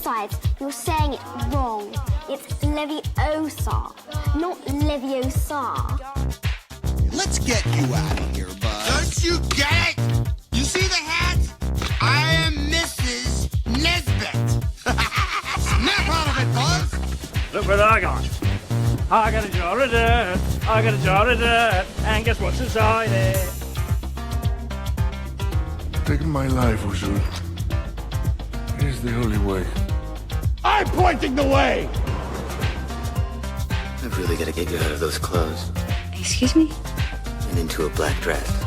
Besides, you're saying it wrong. It's Leviosa, not Leviosa. Let's get you out of here, Buzz. Don't you get it? You see the hat? I am Mrs. Nesbit. Snap out of it, Buzz. Look what I got. I got a jar of dirt. I got a jar of dirt. And guess what's inside it? Taking my life, Usul. It is the only way. I'm pointing the way! I've really got to get you out of those clothes. Excuse me? And into a black dress.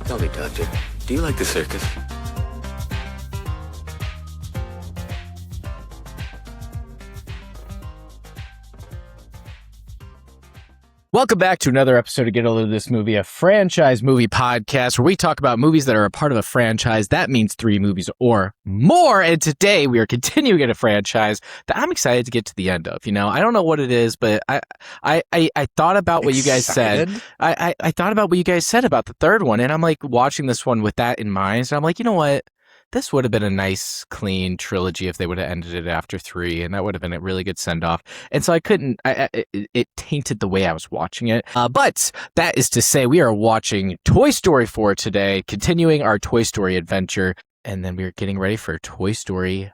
Tell me, Doctor, do you like the circus? Welcome back to another episode of Get a Load of This Movie, a franchise movie podcast where we talk about movies that are a part of a franchise. That means 3 movies or more. And today we are continuing a franchise that I'm excited to get to the end of. You know, I don't know what it is, but I thought about what you guys said. I thought about what you guys said about the third one, and I'm like watching this one with that in mind. So I'm like, you know what? This would have been a nice, clean trilogy if they would have ended it after 3, and that would have been a really good send-off. And so I couldn't, it tainted the way I was watching it. But that is to say, we are watching Toy Story 4 today, continuing our Toy Story adventure, and then we're getting ready for Toy Story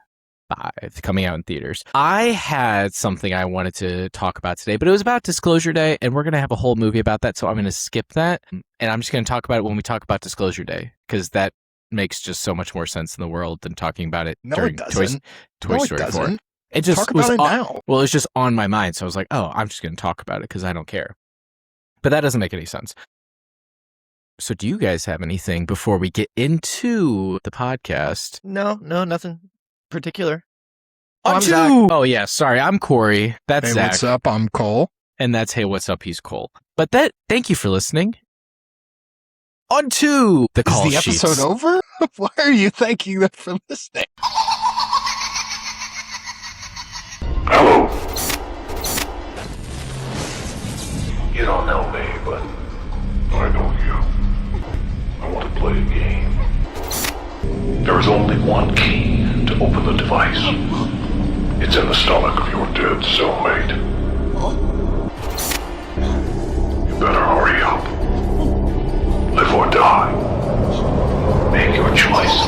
5 coming out in theaters. I had something I wanted to talk about today, but it was about Disclosure Day, and we're going to have a whole movie about that, so I'm going to skip that, and I'm just going to talk about it when we talk about Disclosure Day, because that makes just so much more sense in the world than talking about it during Toy Story 4. It just Talk was about it now. Well, it was just on my mind, so I was like, oh, I'm just going to talk about it because I don't care. But that doesn't make any sense. So do you guys have anything before we get into the podcast? No, nothing particular. I'm Zach. Oh, yeah, sorry, I'm Corey. That's Hey, Zach. what's up? I'm Cole. And that's Hey, what's up? He's Cole. But thank you for listening. On to the call Is the sheets. episode over? Why are you thanking them for listening? Hello. You don't know me, but I know you. I want to play a game. There is only one key to open the device. It's in the stomach of your dead cellmate. You better hurry up. Live or die. Make your choice.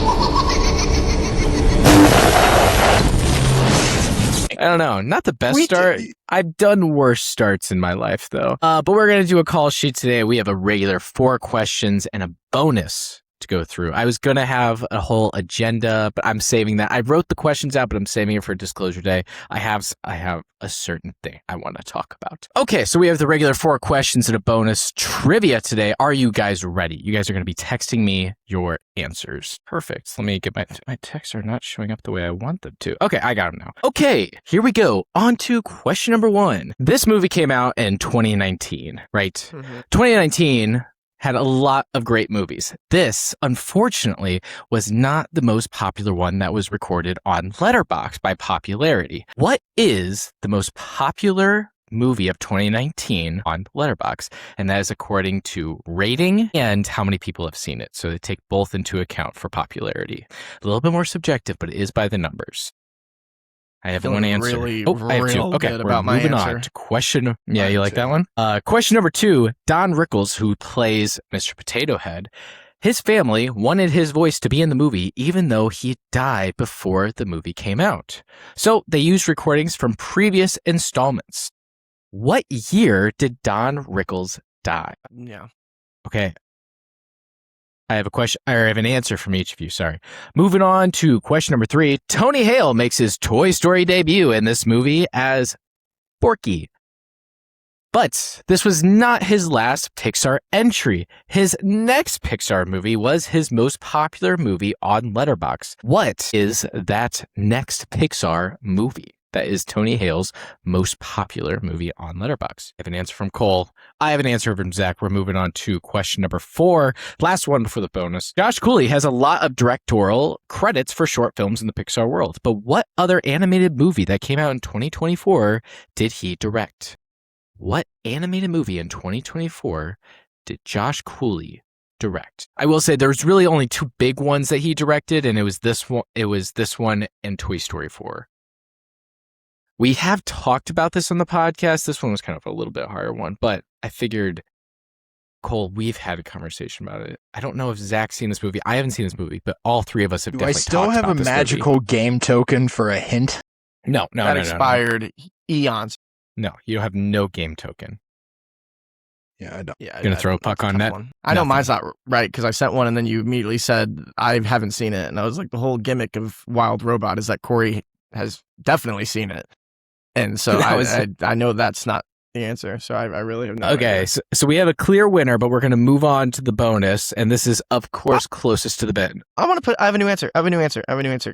I don't know. Not the best start. I've done worse starts in my life, though. But we're going to do a call sheet today. We have a regular 4 questions and a bonus to go through. I was going to have a whole agenda, but I'm saving that. I wrote the questions out, but I'm saving it for Disclosure Day. I have a certain thing I want to talk about. Okay, so we have the regular 4 questions and a bonus trivia today. Are you guys ready? You guys are going to be texting me your answers. Perfect. Let me get my texts are not showing up the way I want them to. Okay, I got them now. Okay, here we go. On to question number 1. This movie came out in 2019, right? Mm-hmm. 2019 had a lot of great movies. This, unfortunately, was not the most popular one that was recorded on Letterboxd by popularity. What is the most popular movie of 2019 on Letterboxd? And that is according to rating and how many people have seen it. So they take both into account for popularity. A little bit more subjective, but it is by the numbers. I have one answer. I have 2. Okay, we're moving on to question. Yeah, you like that one? Question number 2. Don Rickles, who plays Mr. Potato Head, his family wanted his voice to be in the movie, even though he died before the movie came out. So they used recordings from previous installments. What year did Don Rickles die? Yeah. Okay. I have a question, or I have an answer from each of you, sorry. Moving on to question number 3. Tony Hale makes his Toy Story debut in this movie as Forky. But this was not his last Pixar entry. His next Pixar movie was his most popular movie on Letterboxd. What is that next Pixar movie? That is Tony Hale's most popular movie on Letterboxd. I have an answer from Cole. I have an answer from Zach. We're moving on to question number 4. Last one before the bonus. Josh Cooley has a lot of directorial credits for short films in the Pixar world. But what other animated movie that came out in 2024 did he direct? What animated movie in 2024 did Josh Cooley direct. I will say there's really only 2 big ones that he directed, and it was this one and Toy Story 4. We have talked about this on the podcast. This one was kind of a little bit higher one, but I figured, Cole, we've had a conversation about it. I don't know if Zach's seen this movie. I haven't seen this movie, but all 3 of us have definitely talked about this movie. Do I still have a magical game token for a hint? No. That expired eons. No, you have no game token. Yeah, I don't. Yeah, Gonna throw a puck on that? I know mine's not right because I sent one and then you immediately said I haven't seen it, and I was like, the whole gimmick of Wild Robot is that Corey has definitely seen it, and so I know that's not the answer. So I really have no idea. So we have a clear winner, but we're gonna move on to the bonus, and this is of course closest to the bet. I have a new answer.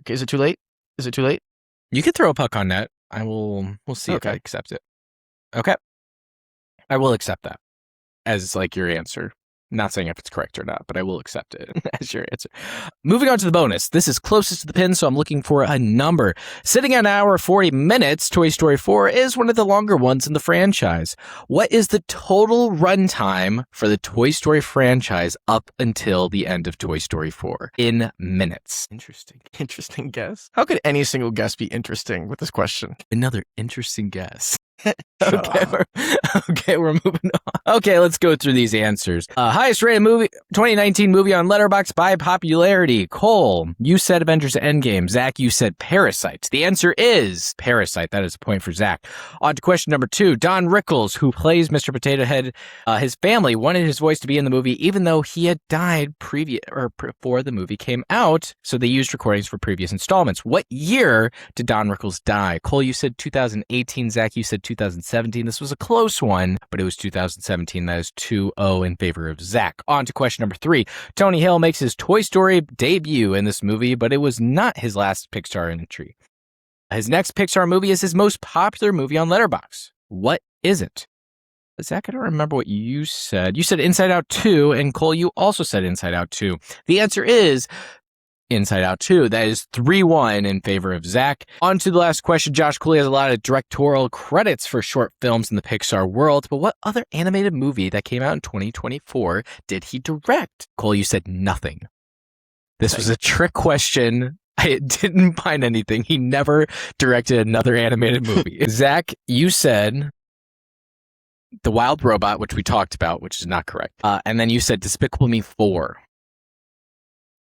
Is it too late? You can throw a puck on that. We'll see if I accept it. Okay, I will accept that as like your answer. Not saying if it's correct or not, but I will accept it as your answer. Moving on to the bonus. This is closest to the pin, so I'm looking for a number. Sitting at an hour 40 minutes, Toy Story 4 is one of the longer ones in the franchise. What is the total runtime for the Toy Story franchise up until the end of Toy Story 4 in minutes? Interesting guess. How could any single guess be interesting with this question? Another interesting guess. Okay, we're moving on. Okay, let's go through these answers. Highest rated movie, 2019 movie on Letterboxd by popularity. Cole, you said Avengers Endgame. Zach, you said Parasite. The answer is Parasite. That is a point for Zach. On to question number 2. Don Rickles, who plays Mr. Potato Head, his family wanted his voice to be in the movie, even though he had died before the movie came out. So they used recordings for previous installments. What year did Don Rickles die? Cole, you said 2018. Zach, you said 2017. This was a close one, but it was 2017. That is 2-0 in favor of Zach. On to question number 3. Tony Hale makes his Toy Story debut in this movie, but it was not his last Pixar entry. His next Pixar movie is his most popular movie on Letterboxd. What is it? Zach, I don't remember what you said. You said Inside Out 2, and Cole, you also said Inside Out 2. The answer is Inside Out 2. That is 3-1 in favor of Zach. On to the last question. Josh Cooley has a lot of directorial credits for short films in the Pixar world, but what other animated movie that came out in 2024 did he direct? Cole, you said nothing. This was a trick question. I didn't find anything. He never directed another animated movie. Zach, you said The Wild Robot, which we talked about, which is not correct. And then you said Despicable Me 4.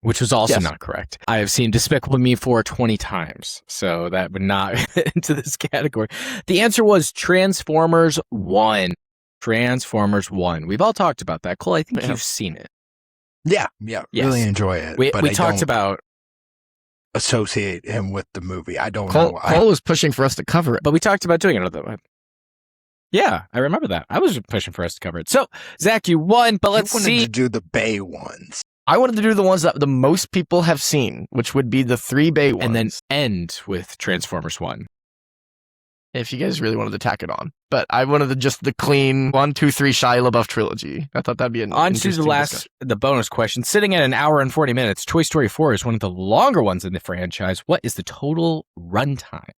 Which was also not correct. I have seen Despicable Me 4 20 times, so that would not fit into this category. The answer was Transformers 1. Transformers 1. We've all talked about that. Cole, I think you've seen it. Yeah, really enjoy it. We talked about associate him with the movie. I don't know. Cole was pushing for us to cover it, but we talked about doing it other way. Yeah, I remember that. I was pushing for us to cover it. So, Zach, you won, but let's see. You wanted to do the Bay ones. I wanted to do the ones that the most people have seen, which would be the 3 Bay ones. And then end with Transformers 1. If you guys really wanted to tack it on. But I wanted the clean 1, 2, 3 Shia LaBeouf trilogy. I thought that'd be an interesting discussion. The bonus question. Sitting at an hour and 40 minutes, Toy Story 4 is one of the longer ones in the franchise. What is the total runtime?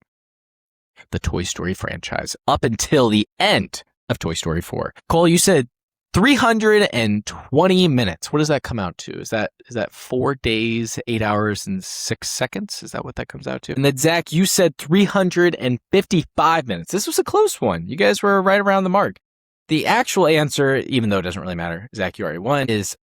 The Toy Story franchise up until the end of Toy Story 4. Cole, you said 320 minutes. What does that come out to? Is that 4 days, 8 hours, and 6 seconds? Is that what that comes out to? And then, Zach, you said 355 minutes. This was a close one. You guys were right around the mark. The actual answer, even though it doesn't really matter, Zach, you already won, is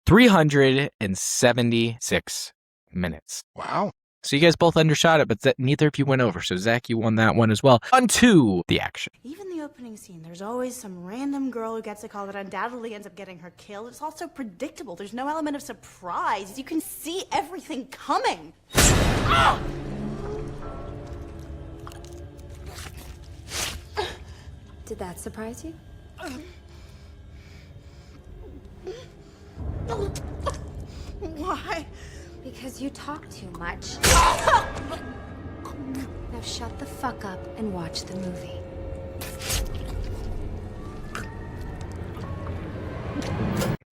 376 minutes. Wow. So you guys both undershot it, but neither of you went over. So, Zach, you won that one as well. On to the action. Even the opening scene, there's always some random girl who gets a call that undoubtedly ends up getting her killed. It's also predictable. There's no element of surprise. You can see everything coming. Ah! Did that surprise you? Why? Because you talk too much. Now shut the fuck up and watch the movie.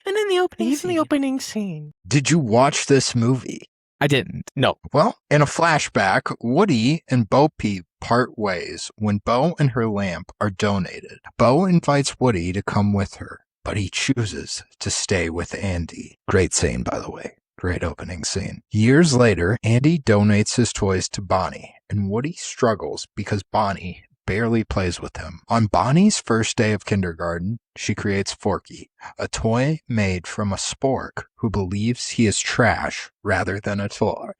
And in the opening scene. Did you watch this movie? I didn't. No. Well, in a flashback, Woody and Bo Peep part ways when Bo and her lamp are donated. Bo invites Woody to come with her. but he chooses to stay with Andy. Great scene, by the way. Great opening scene. Years later, Andy donates his toys to Bonnie, and Woody struggles because Bonnie barely plays with him. On Bonnie's first day of kindergarten, she creates Forky, a toy made from a spork who believes he is trash rather than a toy.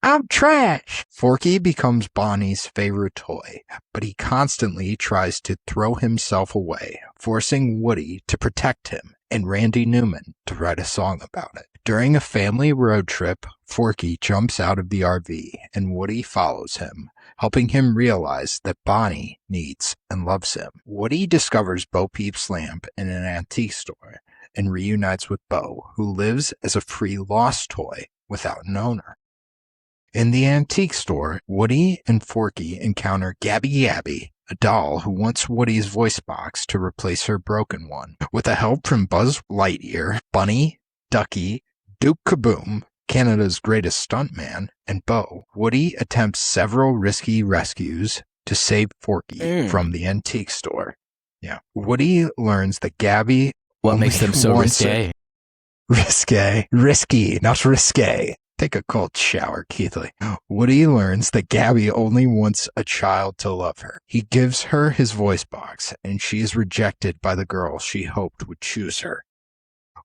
I'm trash! Forky becomes Bonnie's favorite toy, but he constantly tries to throw himself away, forcing Woody to protect him and Randy Newman to write a song about it. During a family road trip, Forky jumps out of the RV and Woody follows him, helping him realize that Bonnie needs and loves him. Woody discovers Bo Peep's lamp in an antique store and reunites with Bo, who lives as a free lost toy without an owner. In the antique store, Woody and Forky encounter Gabby Gabby, a doll who wants Woody's voice box to replace her broken one. With the help from Buzz Lightyear, Bunny, Ducky, Duke Kaboom, Canada's greatest stuntman, and Bo, Woody attempts several risky rescues to save Forky from the antique store. Yeah. Woody learns that Gabby... What makes them so risque? Risky, not risque. Take a cold shower, Keithley. Woody learns that Gabby only wants a child to love her. He gives her his voice box, and she is rejected by the girl she hoped would choose her.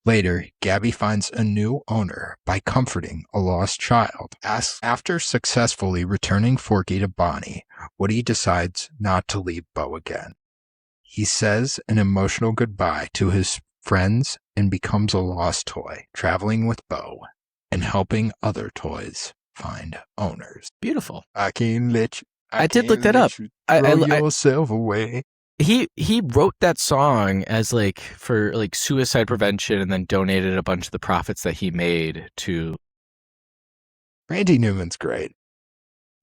Later, Gabby finds a new owner by comforting a lost child. After successfully returning Forky to Bonnie, Woody decides not to leave Bo again. He says an emotional goodbye to his friends and becomes a lost toy, traveling with Bo and helping other toys find owners. Beautiful. I did look that up. Throw yourself away. He wrote that song as like for like suicide prevention and then donated a bunch of the profits that he made to... Randy Newman's great.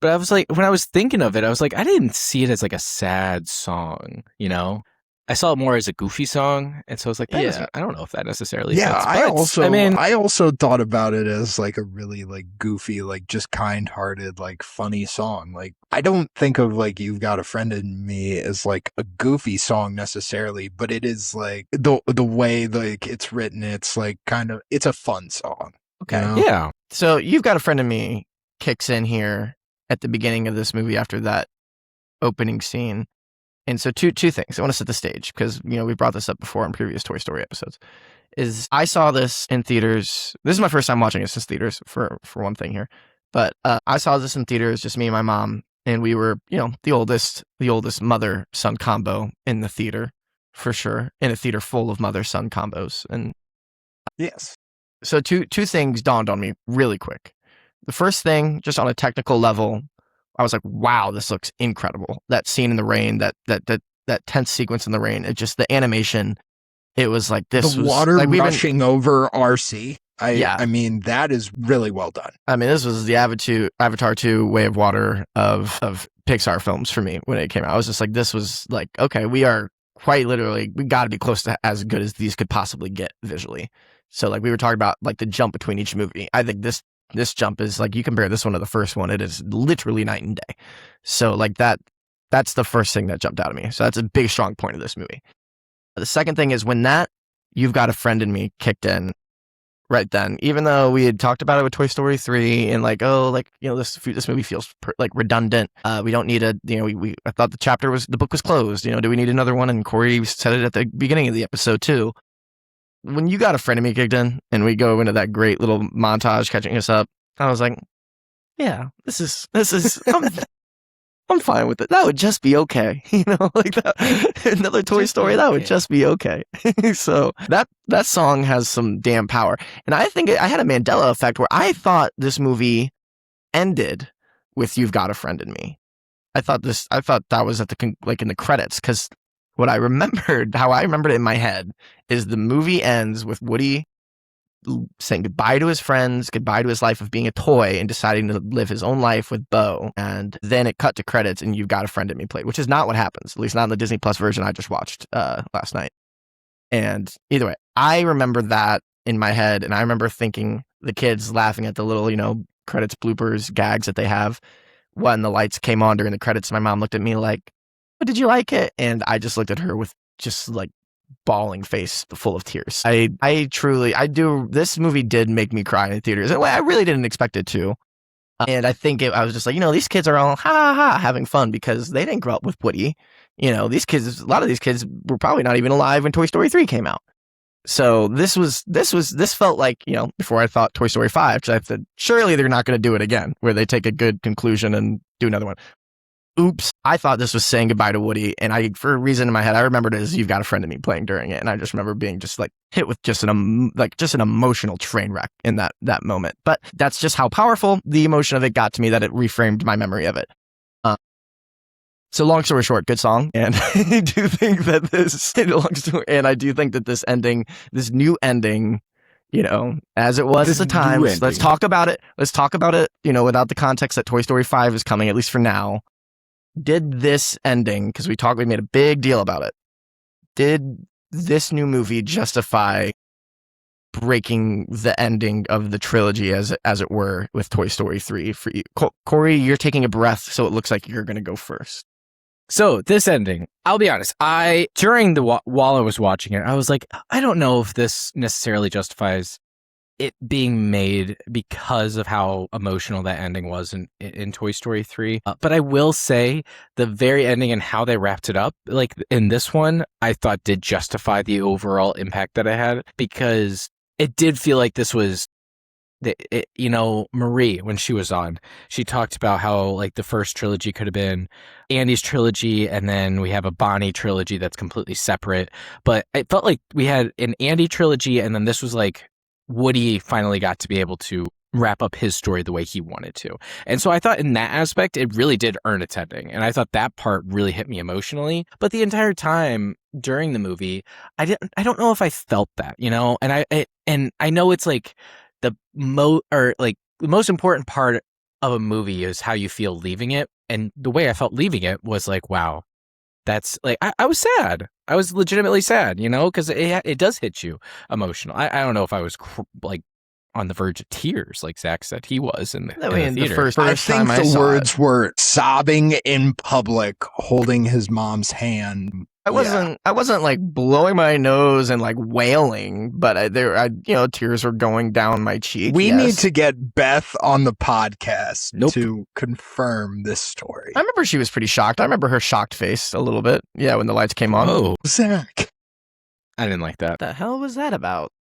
But I was like, when I was thinking of it, I was like, I didn't see it as like a sad song, you know? I saw it more as a goofy song, and so I was like, I don't know if that necessarily fits. I also thought about it as like a really like goofy, like just kind-hearted, like funny song. Like I don't think of like You've Got a Friend in Me as like a goofy song necessarily, but it is like the way like it's written, it's like kind of, it's a fun song. Okay. You know? Yeah. So You've Got a Friend in Me kicks in here at the beginning of this movie after that opening scene. And so two things. I want to set the stage because, you know, we brought this up before in previous Toy Story episodes. Is I saw this in theaters. This is my first time watching this in theaters for one thing here. But I saw this in theaters, just me and my mom. And we were, you know, the oldest mother-son combo in the theater, for sure. In a theater full of mother-son combos. And yes. So two things dawned on me really quick. The first thing, just on a technical level, I was like, wow, this looks incredible. That scene in the rain, that tense sequence in the rain, it just, the animation, it was like this the was... water like rushing over RC. I mean, that is really well done. I mean, this was the Avatar 2 Way of Water of Pixar films for me when it came out. I was just like, this was like, okay, we are quite literally, we got to be close to as good as these could possibly get visually. So like we were talking about like the jump between each movie. I think this jump is like, you compare this one to the first one, it is literally night and day. So like that's the first thing that jumped out at me. So that's a big, strong point of this movie. The second thing is when that You've Got a Friend in Me kicked in right then, even though we had talked about it with Toy Story 3 and like, oh, like, you know, this movie feels like redundant. We don't need I thought the book was closed. You know, do we need another one? And Corey said it at the beginning of the episode too. When You Got a Friend in Me kicked in and we go into that great little montage catching us up, I was like, yeah, this is I'm fine with it. That would just be okay. You know, like that, another Toy Story, that would just be okay. So that song has some damn power. And I think I had a Mandela effect where I thought this movie ended with You've Got a Friend in Me. I thought that was at the like in the credits, because how I remembered it in my head is the movie ends with Woody saying goodbye to his friends, goodbye to his life of being a toy, and deciding to live his own life with Bo. And then it cut to credits and You've Got a Friend in Me played, which is not what happens, at least not in the Disney Plus version I just watched last night. And either way, I remember that in my head, and I remember thinking the kids laughing at the little, you know, credits, bloopers, gags that they have when the lights came on during the credits. My mom looked at me like, "But did you like it?" And I just looked at her with just like bawling face full of tears. This movie did make me cry in theaters. I really didn't expect it to. And I think I was just like, these kids are all ha ha ha having fun because they didn't grow up with Woody. A lot of these kids were probably not even alive when Toy Story 3 came out. So this felt like, before I thought Toy Story 5, because I said, surely they're not going to do it again, where they take a good conclusion and do another one. Oops. I thought this was saying goodbye to Woody, and for a reason in my head, I remembered it as You've Got a Friend in Me playing during it, and I just remember being just like hit with just an emotional train wreck in that moment. But that's just how powerful the emotion of it got to me, that it reframed my memory of it. So long story short, good song, and I do think that this ending, this new ending, as it was at the time. Let's talk about it. Without the context that Toy Story 5 is coming, at least for now. Did this ending, because we made a big deal about it, did this new movie justify breaking the ending of the trilogy, as it were, with Toy Story 3 for you? Corey, you're taking a breath, so it looks like you're going to go first. So this ending, I'll be honest, while I was watching it, I was like, I don't know if this necessarily justifies it being made because of how emotional that ending was in Toy Story 3. But I will say the very ending and how they wrapped it up, like in this one, I thought did justify the overall impact that I had, because it did feel like this was Marie, when she was on, she talked about how like the first trilogy could have been Andy's trilogy, and then we have a Bonnie trilogy that's completely separate. But it felt like we had an Andy trilogy, and then this was like Woody finally got to be able to wrap up his story the way he wanted to. And so I thought in that aspect, it really did earn its ending. And I thought that part really hit me emotionally. But the entire time during the movie, I don't know if I felt that, and I know it's like the most important part of a movie is how you feel leaving it. And the way I felt leaving it was like, wow, that's like, I was sad. I was legitimately sad, because it does hit you emotional. I don't know if I was on the verge of tears, like Zach said he was in the theater. The first I think the words were sobbing in public, holding his mom's hand. I wasn't like blowing my nose and like wailing, but tears were going down my cheek. We need to get Beth on the podcast to confirm this story. I remember she was pretty shocked. I remember her shocked face a little bit. Yeah, when the lights came on. Oh, Zach. I didn't like that. What the hell was that about?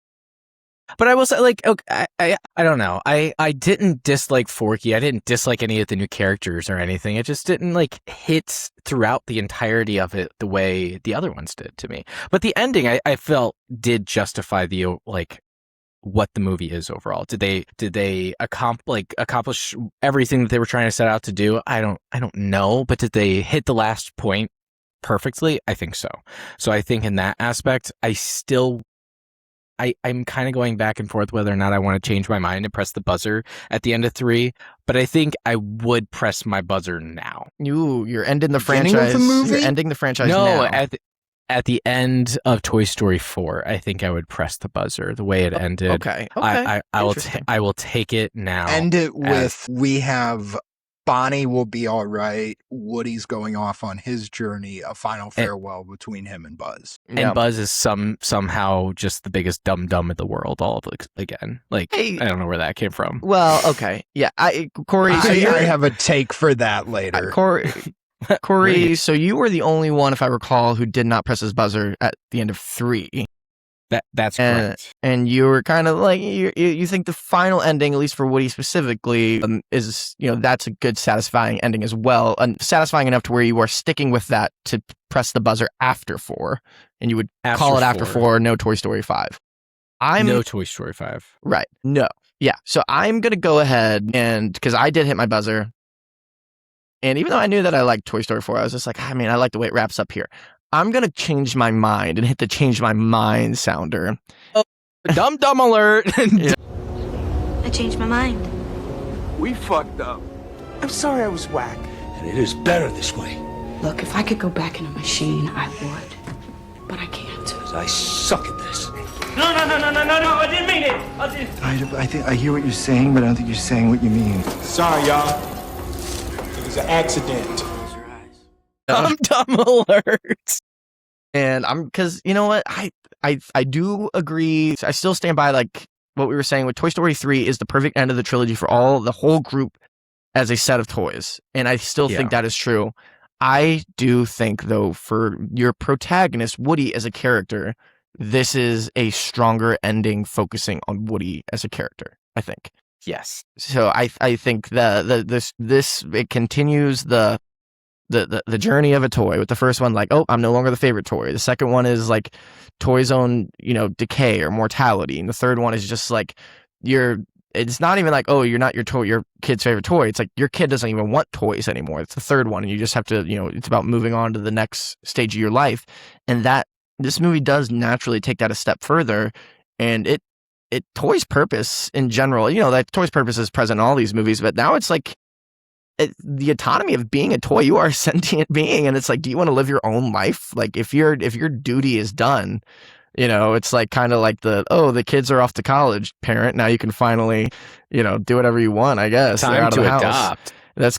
But I will say, like, okay, I don't know. I didn't dislike Forky. I didn't dislike any of the new characters or anything. It just didn't, like, hit throughout the entirety of it the way the other ones did to me. But the ending, I felt, did justify the, like, what the movie is overall. Did they accomplish everything that they were trying to set out to do? I don't know. But did they hit the last point perfectly? I think so. So I think in that aspect, I'm kind of going back and forth whether or not I want to change my mind and press the buzzer at the end of 3, but I think I would press my buzzer now. You're ending the franchise. You're ending the franchise now. No, at the end of Toy Story 4, I think I would press the buzzer the way it ended. Okay. I will take it now. End it with we have Bonnie will be all right. Woody's going off on his journey, a final farewell between him and Buzz. And Buzz is somehow just the biggest dum-dum in the world all again. Like, I don't know where that came from. Well, okay. Yeah, Corey. So I have a take for that later. Corey, so you were the only one, if I recall, who did not press his buzzer at the end of 3. That's correct. And you were kind of like, you think the final ending, at least for Woody specifically, is, that's a good satisfying ending as well. And satisfying enough to where you are sticking with that to press the buzzer after 4. And you would call it after 4, no Toy Story 5. No Toy Story 5. Right. No. Yeah. So I'm going to go ahead and, because I did hit my buzzer. And even though I knew that I liked Toy Story 4, I was just like, I like the way it wraps up here. I'm going to change my mind and hit the change my mind sounder. Oh, dumb alert. I changed my mind. We fucked up. I'm sorry I was whack. And it is better this way. Look, if I could go back in a machine, I would. But I can't. Because I suck at this. No, I didn't mean it. I think I hear what you're saying, but I don't think you're saying what you mean. Sorry, y'all. It was an accident. Dumb alert. And because you know what, I do agree. I still stand by like what we were saying with Toy Story 3 is the perfect end of the trilogy for the whole group as a set of toys. And I still think that is true. I do think though, for your protagonist, Woody as a character, this is a stronger ending focusing on Woody as a character, I think. Yes. So I think this it continues the journey of a toy with the first one, like, oh, I'm no longer the favorite toy. The second one is like toy's own, decay or mortality. And the third one is just like it's not even like, oh, you're not your kid's favorite toy. It's like your kid doesn't even want toys anymore. It's the third one. And you just have to, it's about moving on to the next stage of your life. And this movie does naturally take that a step further. And toy's purpose in general, that toy's purpose is present in all these movies, but now it's like the autonomy of being a toy. You are a sentient being, and it's like, do you want to live your own life? Like if your duty is done, it's like kind of like the kids are off to college, parent. Now you can finally, do whatever you want, I guess. Time They're out to of the house. adopt. That's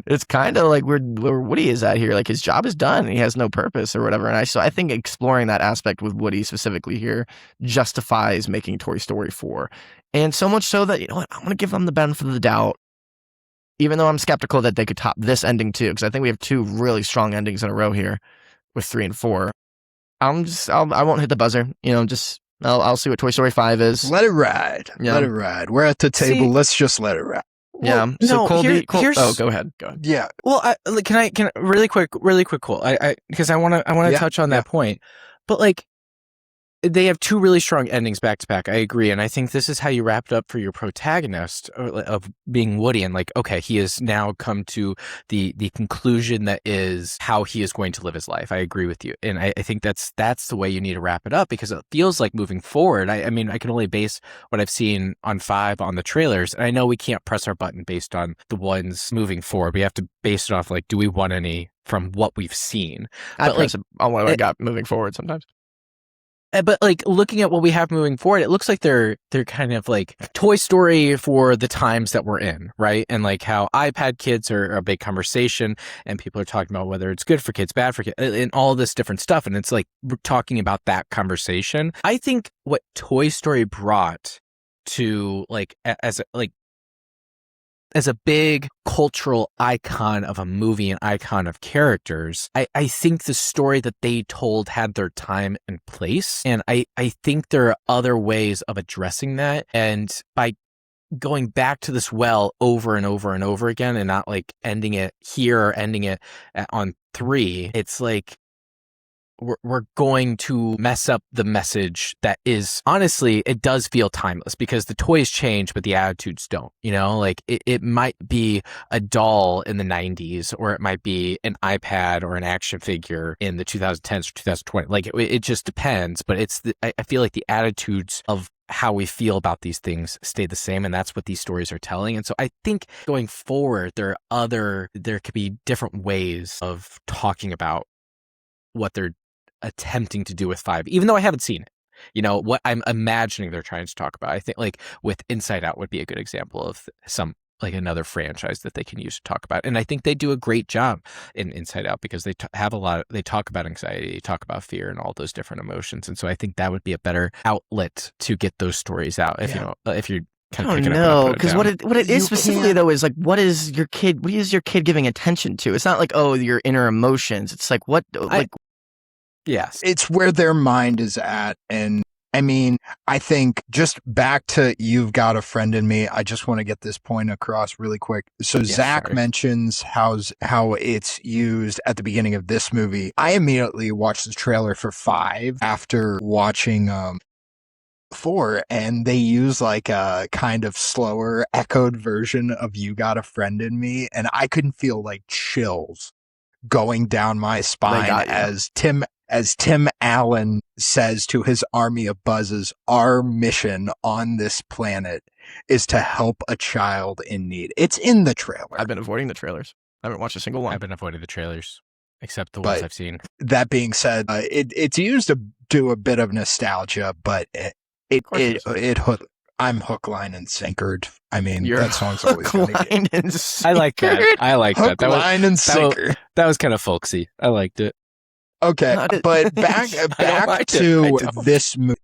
it's kind of like where Woody is at here. Like his job is done. He has no purpose or whatever. And I think exploring that aspect with Woody specifically here justifies making Toy Story 4. And so much so that, I'm going to give them the benefit of the doubt, even though I'm skeptical that they could top this ending too, because I think we have two really strong endings in a row here with 3 and 4. I won't hit the buzzer. I'll see what Toy Story 5 is. Let it ride. Yeah. Let it ride. We're at the table. Let's just let it ride. Well, yeah. So Colby, go ahead. Yeah. Well, can I really quick, Cole? Because I want to touch on that point, but like, they have two really strong endings back to back. I agree, and I think this is how you wrap it up for your protagonist of being Woody, and like, okay, he has now come to the conclusion that is how he is going to live his life. I agree with you, and I think that's the way you need to wrap it up, because it feels like moving forward. I mean, I can only base what I've seen on 5 on the trailers, and I know we can't press our button based on the ones moving forward. We have to base it off like, do we want any from what we've seen? I press on what I got moving forward sometimes. But like looking at what we have moving forward, it looks like they're kind of like Toy Story for the times that we're in, right? And like how iPad kids are a big conversation, and people are talking about whether it's good for kids, bad for kids, and all this different stuff. And it's like we're talking about that conversation. I think what Toy Story brought to like as a big cultural icon of a movie, an icon of characters, I think the story that they told had their time and place. And I think there are other ways of addressing that. And by going back to this well over and over and over again, and not like ending it here or ending it on 3, it's like, we're going to mess up the message that is, honestly, it does feel timeless, because the toys change, but the attitudes don't, like it might be a doll in the 90s, or it might be an iPad or an action figure in the 2010s or 2020. Like it just depends, but I feel like the attitudes of how we feel about these things stay the same, and that's what these stories are telling. And so I think going forward, there could be different ways of talking about what they're attempting to do with 5, even though I haven't seen it. What I'm imagining they're trying to talk about. I think like with Inside Out would be a good example of some like another franchise that they can use to talk about. And I think they do a great job in Inside Out, because they they talk about anxiety, they talk about fear and all those different emotions. And so I think that would be a better outlet to get those stories out if you're kind of picking it up. Because what it is specifically though is like, what is your kid giving attention to? It's not like, oh, your inner emotions. It's like yes. It's where their mind is at. And I mean, I think just back to You've Got a Friend in Me, I just want to get this point across really quick. So Zach mentions how it's used at the beginning of this movie. I immediately watched the trailer for 5 after watching 4, and they use like a kind of slower echoed version of You Got a Friend in Me, and I can feel like chills going down my spine as Tim Allen says to his army of buzzes, our mission on this planet is to help a child in need. It's in the trailer. I've been avoiding the trailers. I haven't watched a single one. I've been avoiding the trailers, except the ones I've seen. That being said, it's used to do a bit of nostalgia, but I'm hook, line, and sinkered. I mean, that song's always going to get. I like that. I like hook, that. Line, and sinker. That was kind of folksy. I liked it. Okay, but back to I don't. this movie.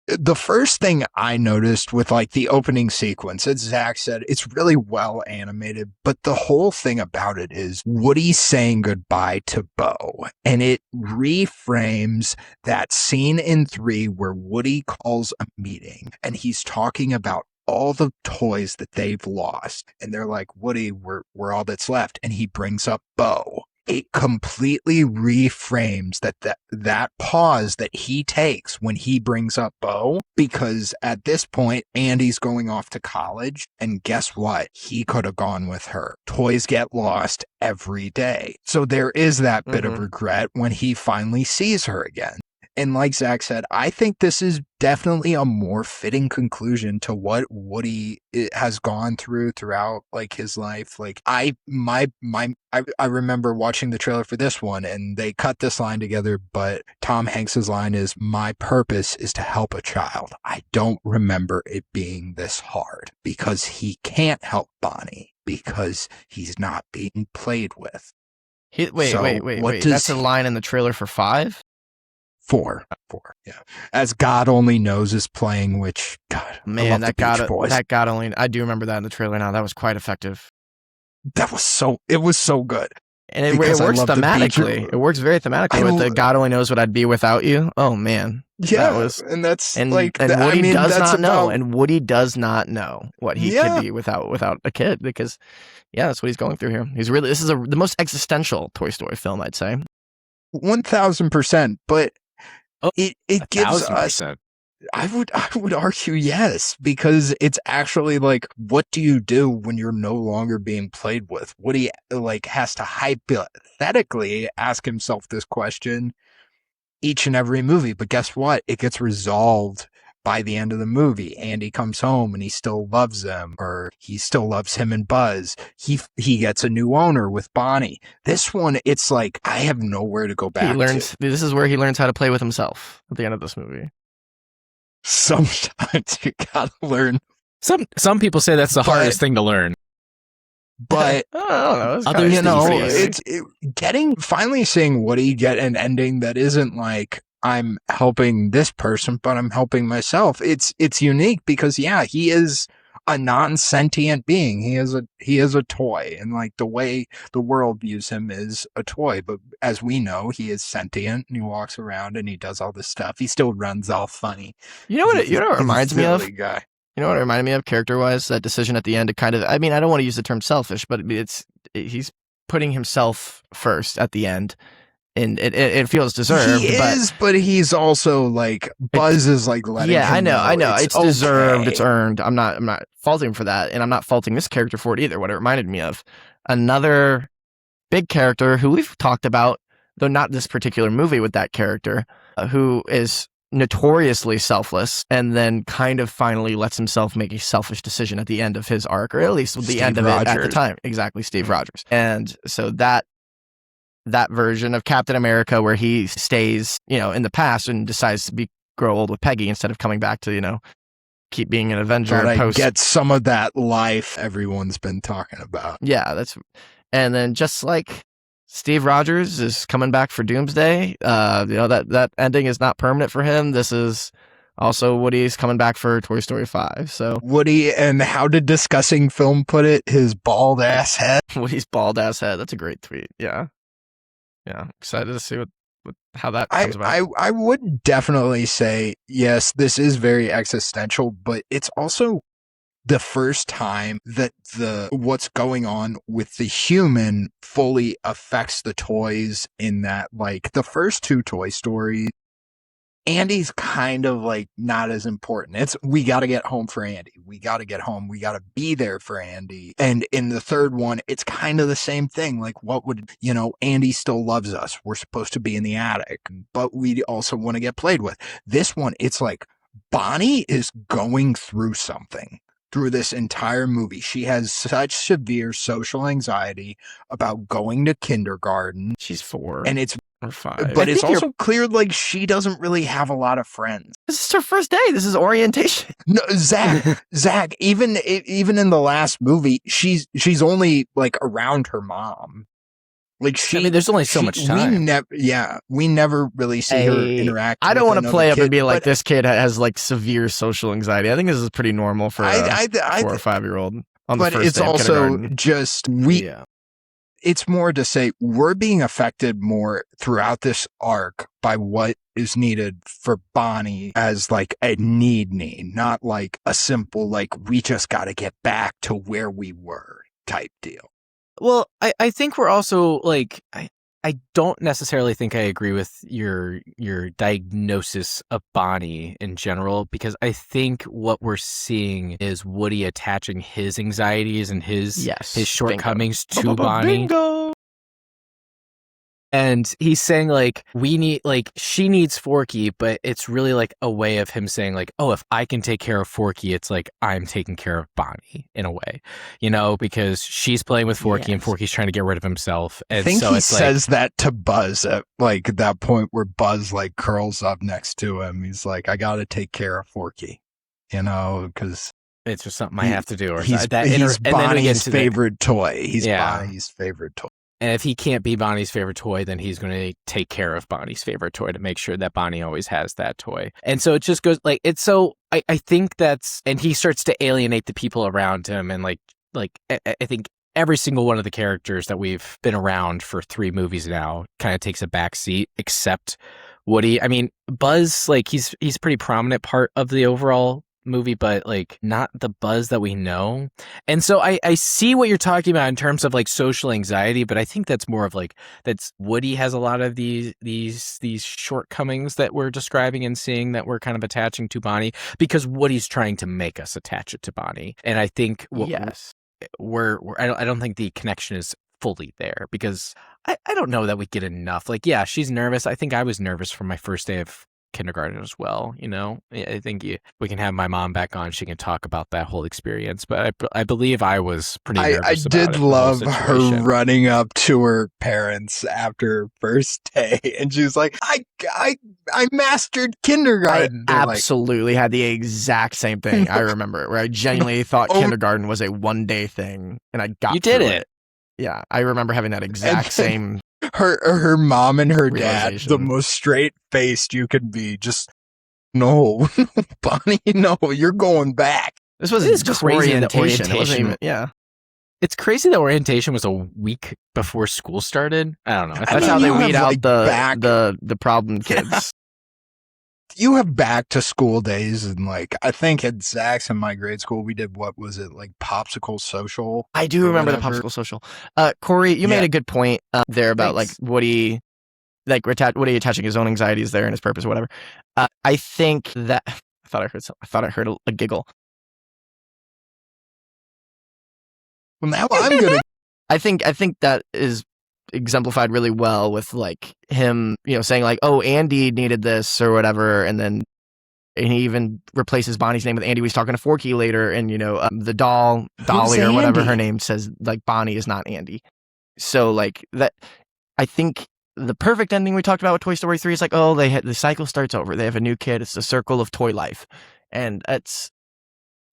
The first thing I noticed with like the opening sequence, as Zach said, it's really well animated, but the whole thing about it is Woody saying goodbye to Bo, and it reframes that scene in 3 where Woody calls a meeting and he's talking about all the toys that they've lost, and they're like, Woody, we're all that's left, and he brings up Bo. It completely reframes that pause that he takes when he brings up Bo, because at this point, Andy's going off to college, and guess what? He could have gone with her. Toys get lost every day. So there is that bit of regret when he finally sees her again. And like Zach said, I think this is definitely a more fitting conclusion to what Woody has gone throughout like his life. Like I remember watching the trailer for this one, and they cut this line together, but Tom Hanks's line is, "My purpose is to help a child." I don't remember it being this hard, because he can't help Bonnie because he's not being played with. Wait. That's a line in the trailer for 5? 4, yeah. As God Only Knows is playing, which, God, man, I love that God Only, I do remember that in the trailer now. That was quite effective. It was so good. And it works thematically. It works very thematically with the God Only Knows What I'd Be Without You. Oh, man. Yeah, and Woody does not know what he could be without a kid, because, that's what he's going through here. This is the most existential Toy Story film, I'd say. 1,000%, but it gives 1,000%. us, I would argue yes, because it's actually like, what do you do when you're no longer being played with? Woody like has to hypothetically ask himself this question each and every movie, but guess what? It gets resolved by the end of the movie. Andy comes home and he still loves them, or he still loves him and Buzz. He gets a new owner with Bonnie. This one, it's like, I have nowhere to go back to. This is where he learns how to play with himself at the end of this movie. Sometimes you gotta learn. Some people say that's the hardest thing to learn. But I don't know. Finally seeing Woody get an ending that isn't like, I'm helping this person, but I'm helping myself. It's unique because he is a non-sentient being. He is a toy, and like the way the world views him is a toy. But as we know, he is sentient, and he walks around and he does all this stuff. He still runs all funny. You know what it reminds me of? Guy. You know what it reminded me of character-wise? That decision at the end to kind of, I mean, I don't want to use the term selfish, but he's putting himself first at the end. And it feels deserved. But he's also like, Buzz is like letting him I know. It's okay. deserved. It's earned. I'm not faulting him for that, and I'm not faulting this character for it either. What it reminded me of, another big character who we've talked about, though not this particular movie with that character, who is notoriously selfless, and then kind of finally lets himself make a selfish decision at the end of his arc, or at least at the end of it at the time. Exactly, Steve Rogers. And so that version of Captain America, where he stays, in the past and decides to grow old with Peggy instead of coming back to, keep being an Avenger. But get some of that life everyone's been talking about. Yeah, and then just like Steve Rogers is coming back for Doomsday, that ending is not permanent for him. This is also Woody's coming back for Toy Story 5. So Woody, and how did Discussing Film put it? His bald ass head. Woody's bald ass head. That's a great tweet. Yeah. Yeah, excited to see how that comes about. I would definitely say, yes, this is very existential, but it's also the first time that what's going on with the human fully affects the toys, in that, like, the first 2 Toy Stories, Andy's kind of like not as important. It's, we got to get home for Andy. We got to get home. We got to be there for Andy. And in the third one, it's kind of the same thing. Like, what would, Andy still loves us. We're supposed to be in the attic, but we also want to get played with. This one, it's like Bonnie is going through something through this entire movie. She has such severe social anxiety about going to kindergarten. She's 4. And it's, or 5. but it's also clear, like, she doesn't really have a lot of friends. This is her first day. This is orientation. No, Zach, even in the last movie, she's only like around her mom. Like she, I mean, there's only so much time. We never really see her interact. I don't want to play up and be like, but this kid has like severe social anxiety. I think this is pretty normal for a 4 or 5-year-old. But it's also just it's more to say we're being affected more throughout this arc by what is needed for Bonnie as like a need, not like a simple, like, we just got to get back to where we were type deal. Well, I think we're also like, I don't necessarily think I agree with your diagnosis of Bonnie in general, because I think what we're seeing is Woody attaching his anxieties and his shortcomings to Bonnie. Bingo. And he's saying like, she needs Forky, but it's really like a way of him saying like, oh, if I can take care of Forky, it's like I'm taking care of Bonnie in a way, because she's playing with Forky and Forky's trying to get rid of himself. And I think so he it's says that to Buzz at like that point where Buzz like curls up next to him. He's like, I got to take care of Forky, because it's just something I have to do. Or he's Bonnie's favorite toy. He's Bonnie's favorite toy. And if he can't be Bonnie's favorite toy, then he's going to take care of Bonnie's favorite toy to make sure that Bonnie always has that toy. And so it just goes like, it's so, I think that's, and he starts to alienate the people around him. And like I think every single one of the characters that we've been around for 3 movies now kind of takes a back seat, except Woody. I mean, Buzz, like he's a pretty prominent part of the overall movie, but like not the Buzz that we know. And so I see what you're talking about in terms of like social anxiety, but I think that's more of like, that's Woody has a lot of these shortcomings that we're describing and seeing that we're kind of attaching to Bonnie, because Woody's trying to make us attach it to Bonnie. And I think I don't think the connection is fully there, because I don't know that we get enough. Like, yeah, she's nervous. I think I was nervous from my first day of kindergarten as well. I think we can have my mom back on. She can talk about that whole experience. But I believe I was pretty nervous. I did love her running up to her parents after first day, and she was like, I mastered kindergarten. I absolutely had the exact same thing. I remember where I genuinely thought kindergarten was a 1-day thing, and I got did it. Yeah, I remember having that exact same. Her mom and her dad, the most straight faced you can be. Just no, Bonnie, no, you're going back. This was just crazy orientation. It wasn't even, it's crazy that orientation was a week before school started. I don't know. That's how they weed out the problem kids. You have back to school days, and like I think at Zach's in my grade school we did, what was it, like popsicle social? I do remember the popsicle social. Corey, you made a good point there about like Woody, like Woody attaching his own anxieties there and his purpose or whatever. I think that I thought I heard a giggle. Well, now I'm gonna. I think that is exemplified really well with like him, saying like, oh, Andy needed this or whatever, and he even replaces Bonnie's name with Andy. He's talking to Forky later, and the Dolly or whatever her name says like Bonnie is not Andy. So like that, I think the perfect ending we talked about with Toy Story 3 is like, oh, the cycle starts over. They have a new kid. It's the circle of toy life, and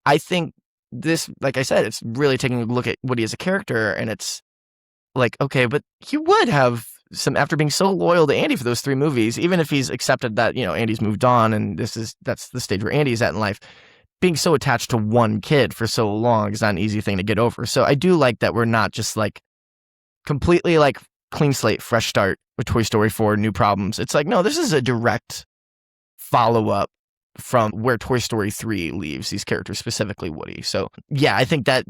I think this, like I said, it's really taking a look at Woody as a character, and it's like, okay, but he would have some, after being so loyal to Andy for those 3 movies, even if he's accepted that, Andy's moved on and that's the stage where Andy's at in life, being so attached to one kid for so long is not an easy thing to get over. So I do like that we're not just like completely like clean slate, fresh start with Toy Story 4, new problems. It's like, no, this is a direct follow-up from where Toy Story 3 leaves these characters, specifically Woody. So yeah, I think that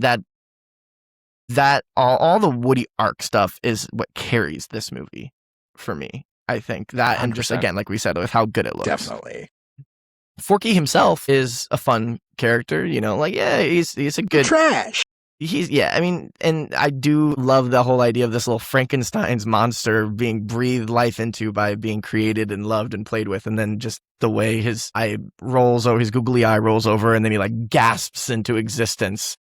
all the Woody arc stuff is what carries this movie for me. I think that, 100%. And just again, like we said, with how good it looks. Definitely. Forky himself is a fun character, he's a good trash. And I do love the whole idea of this little Frankenstein's monster being breathed life into by being created and loved and played with, and then just the way his eye rolls over, his googly eye rolls over, and then he like gasps into existence.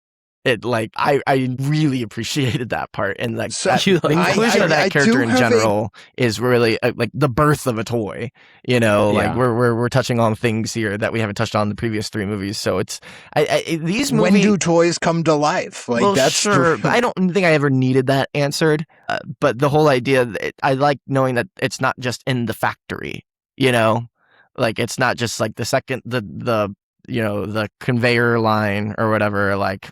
it like I really appreciated that part, and like So, the inclusion of that character in do have general is really like the birth of a toy. You know, like we're touching on things here that we haven't touched on in the previous 3 movies. So it's these movies. When do toys come to life? Like, well, that's sure. I don't think I ever needed that answered, but the whole idea, I like knowing that it's not just in the factory. You know, like it's not just like the second the conveyor line or whatever, like,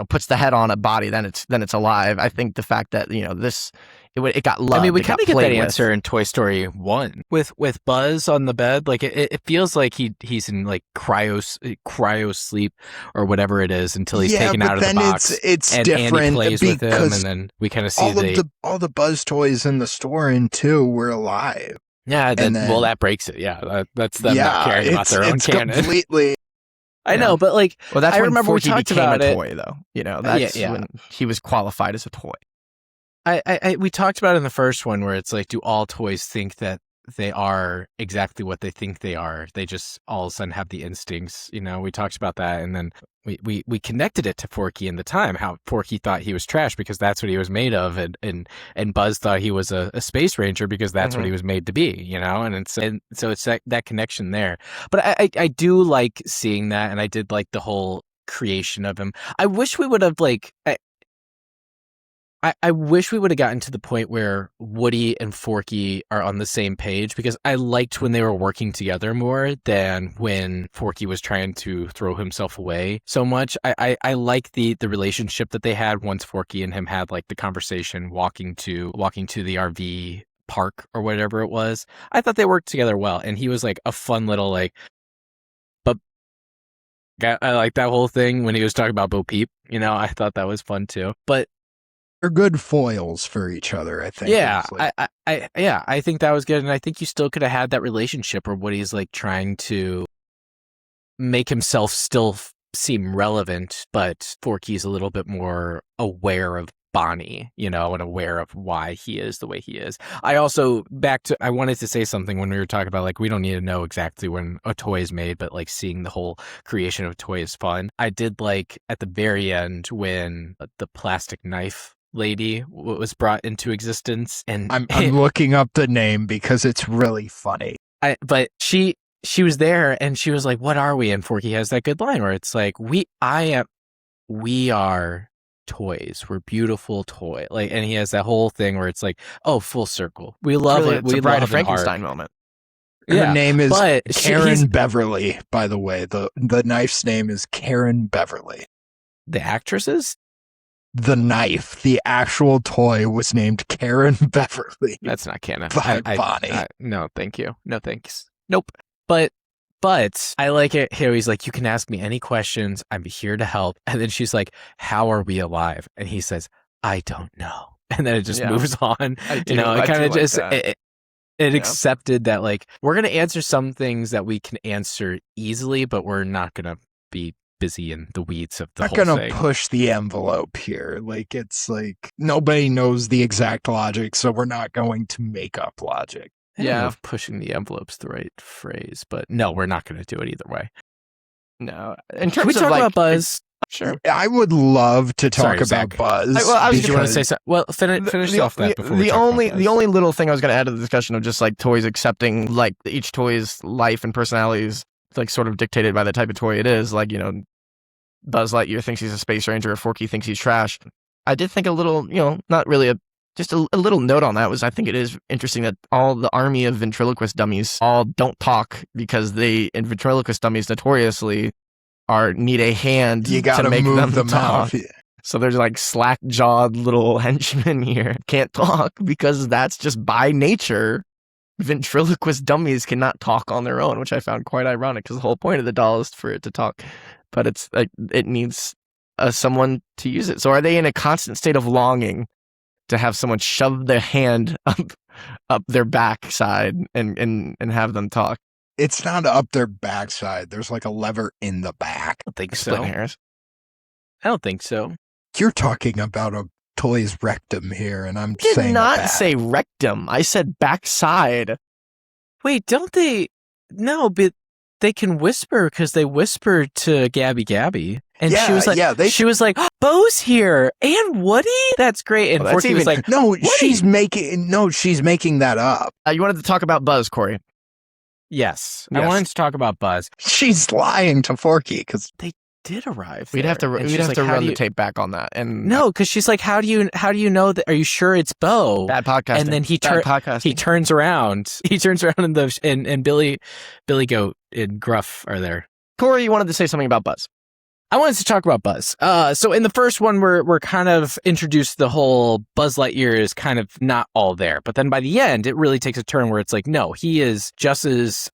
puts the head on a body, then it's alive. I think the fact that, it got loved. I mean, we kind of get that answer in Toy Story 1 with Buzz on the bed. Like it feels like he's in like cryo sleep or whatever it is until he's taken out of the box. It's and different Andy plays with him, because and then we kind of see all the Buzz toys in the store in 2 were alive. Yeah, that breaks it. Yeah, that's them not caring about their own canon. Completely. I know, but like, that's I when remember Forky we talked became about a toy, though. That's when he was qualified as a toy. We talked about it in the first one where it's like, do all toys think that they are exactly what they think they are? They just all of a sudden have the instincts. We talked about that, and then we connected it to Forky in the time, how Forky thought he was trash because that's what he was made of, and Buzz thought he was a space ranger because that's what he was made to be, and so it's that connection there. But I do like seeing that, and I did like the whole creation of him. I wish we would have I wish we would have gotten to the point where Woody and Forky are on the same page, because I liked when they were working together more than when Forky was trying to throw himself away so much. I like the relationship that they had once Forky and him had like the conversation walking to the RV park or whatever it was. I thought they worked together well, and he was like a fun little but I like that whole thing when he was talking about Peep. I thought that was fun too. But they're good foils for each other, I think. Yeah, I think that was good, and I think you still could have had that relationship where Woody's like trying to make himself still seem relevant, but Forky's a little bit more aware of Bonnie, and aware of why he is the way he is. I wanted to say something when we were talking about like we don't need to know exactly when a toy is made, but like seeing the whole creation of a toy is fun. I did like at the very end when the plastic knife lady was brought into existence, and I'm looking up the name because it's really funny. But she was there, and she was like, "What are we?" And Forky has that good line where it's like, "We are toys. We're beautiful toy." Like, and he has that whole thing where it's like, "Oh, full circle. We love it. It's a Bride of Frankenstein moment." Her name is Karen Beverly, by the way. The knife's name is Karen Beverly. The actresses? The knife, the actual toy, was named Karen Beverly. That's not canon. By Bonnie. No, thank you. No, thanks. Nope. But I like it. He's like, "You can ask me any questions. I'm here to help." And then she's like, "How are we alive?" And he says, "I don't know." And then it just moves on. It kind of just accepted that like we're gonna answer some things that we can answer easily, but we're not gonna be busy in the weeds of the whole thing. Not gonna push the envelope here. Like, it's like nobody knows the exact logic, so we're not going to make up logic. I don't know if pushing the envelope's the right phrase, but no, we're not going to do it either way. No. In terms Can we talk about Buzz? Sure. I would love to talk about Buzz. Did you want to say something? Well, finish off that before the only little thing I was going to add to the discussion of just like toys accepting like each toy's life and personalities, like sort of dictated by the type of toy it is. Like, Buzz Lightyear thinks he's a space ranger, or Forky thinks he's trash. I did think a little, not really just a little note on that was, I think it is interesting that all the army of ventriloquist dummies all don't talk because and ventriloquist dummies notoriously need a hand to make move them talk. Out. Yeah. So there's like slack-jawed little henchmen here can't talk because that's just by nature. Ventriloquist dummies cannot talk on their own, which I found quite ironic because the whole point of the doll is for it to talk. But it's like it needs someone to use it. So are they in a constant state of longing to have someone shove their hand up their backside and have them talk? It's not up their backside. There's like a lever in the back. I don't think Split so. hairs. I don't think so. You're talking about a toy's rectum here, and I'm I saying did not say rectum. I said backside. Wait, don't they? No, but they can whisper because they whisper to Gabby Gabby. And Yeah, she was like, yeah, she was like, Bo's here and Woody. That's great. And Well, that's Forky was even- like, No, Woody. she's making that up. You wanted to talk about Buzz, Corey. Yes, I Yes. wanted to talk about Buzz. She's lying to Forky because They did arrive. We'd have to there. And we'd she's have like, to "How run do the you-" tape back on that. And No, because she's like, how do you know that? Are you sure it's Bo? bad podcasting. And then he Bad podcasting. he turns around. He turns around and Billy Goat and Gruff are there. Corey, you wanted to say something about Buzz. I wanted to talk about Buzz. So in the first one, we're kind of introduced the whole Buzz Lightyear is kind of not all there. But then by the end, it really takes a turn where it's like, no, he is just as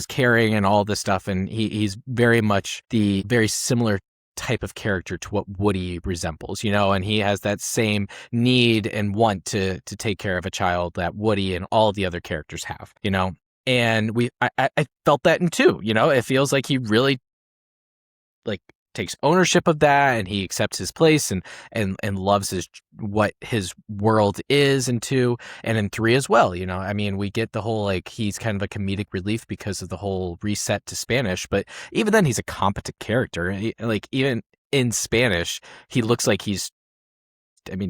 caring and all this stuff. And he's very much the very similar type of character to what Woody resembles, you know, and he has that same need and want to take care of a child that Woody and all the other characters have, you know. And I felt that in 2, you know. It feels like he really like takes ownership of that, and he accepts his place and loves what his world is in 2 and in 3 as well, you know. I mean, we get the whole like he's kind of a comedic relief because of the whole reset to Spanish, but even then he's a competent character. Like even in Spanish, he looks like he's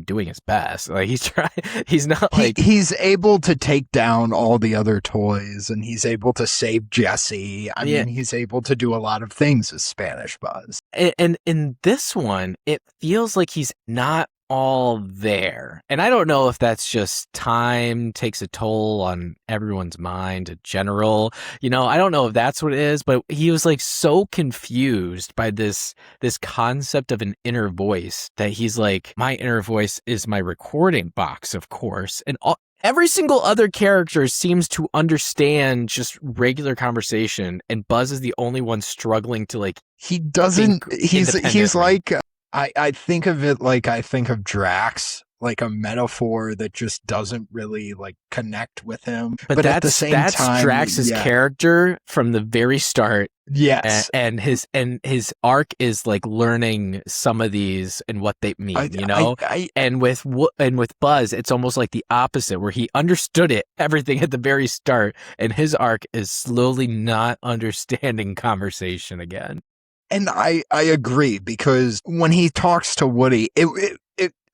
doing his best. Like he's not like he's able to take down all the other toys, and he's able to save Jessie. I mean, he's able to do a lot of things as Spanish Buzz. And in this one, it feels like he's not all there. And I don't know if that's just time takes a toll on everyone's mind in general. You know, I don't know if that's what it is, but he was like so confused by this concept of an inner voice that he's like, my inner voice is my recording box, of course. And every single other character seems to understand just regular conversation, and Buzz is the only one struggling to like. He doesn't. He's like. I think of it like I think of Drax, like a metaphor that just doesn't really like connect with him. But at the same time, that's Drax's character from the very start. Yes, and his arc is like learning some of these and what they mean, you know. And with Buzz, it's almost like the opposite, where he understood everything at the very start, and his arc is slowly not understanding conversation again. And I agree, because when he talks to Woody,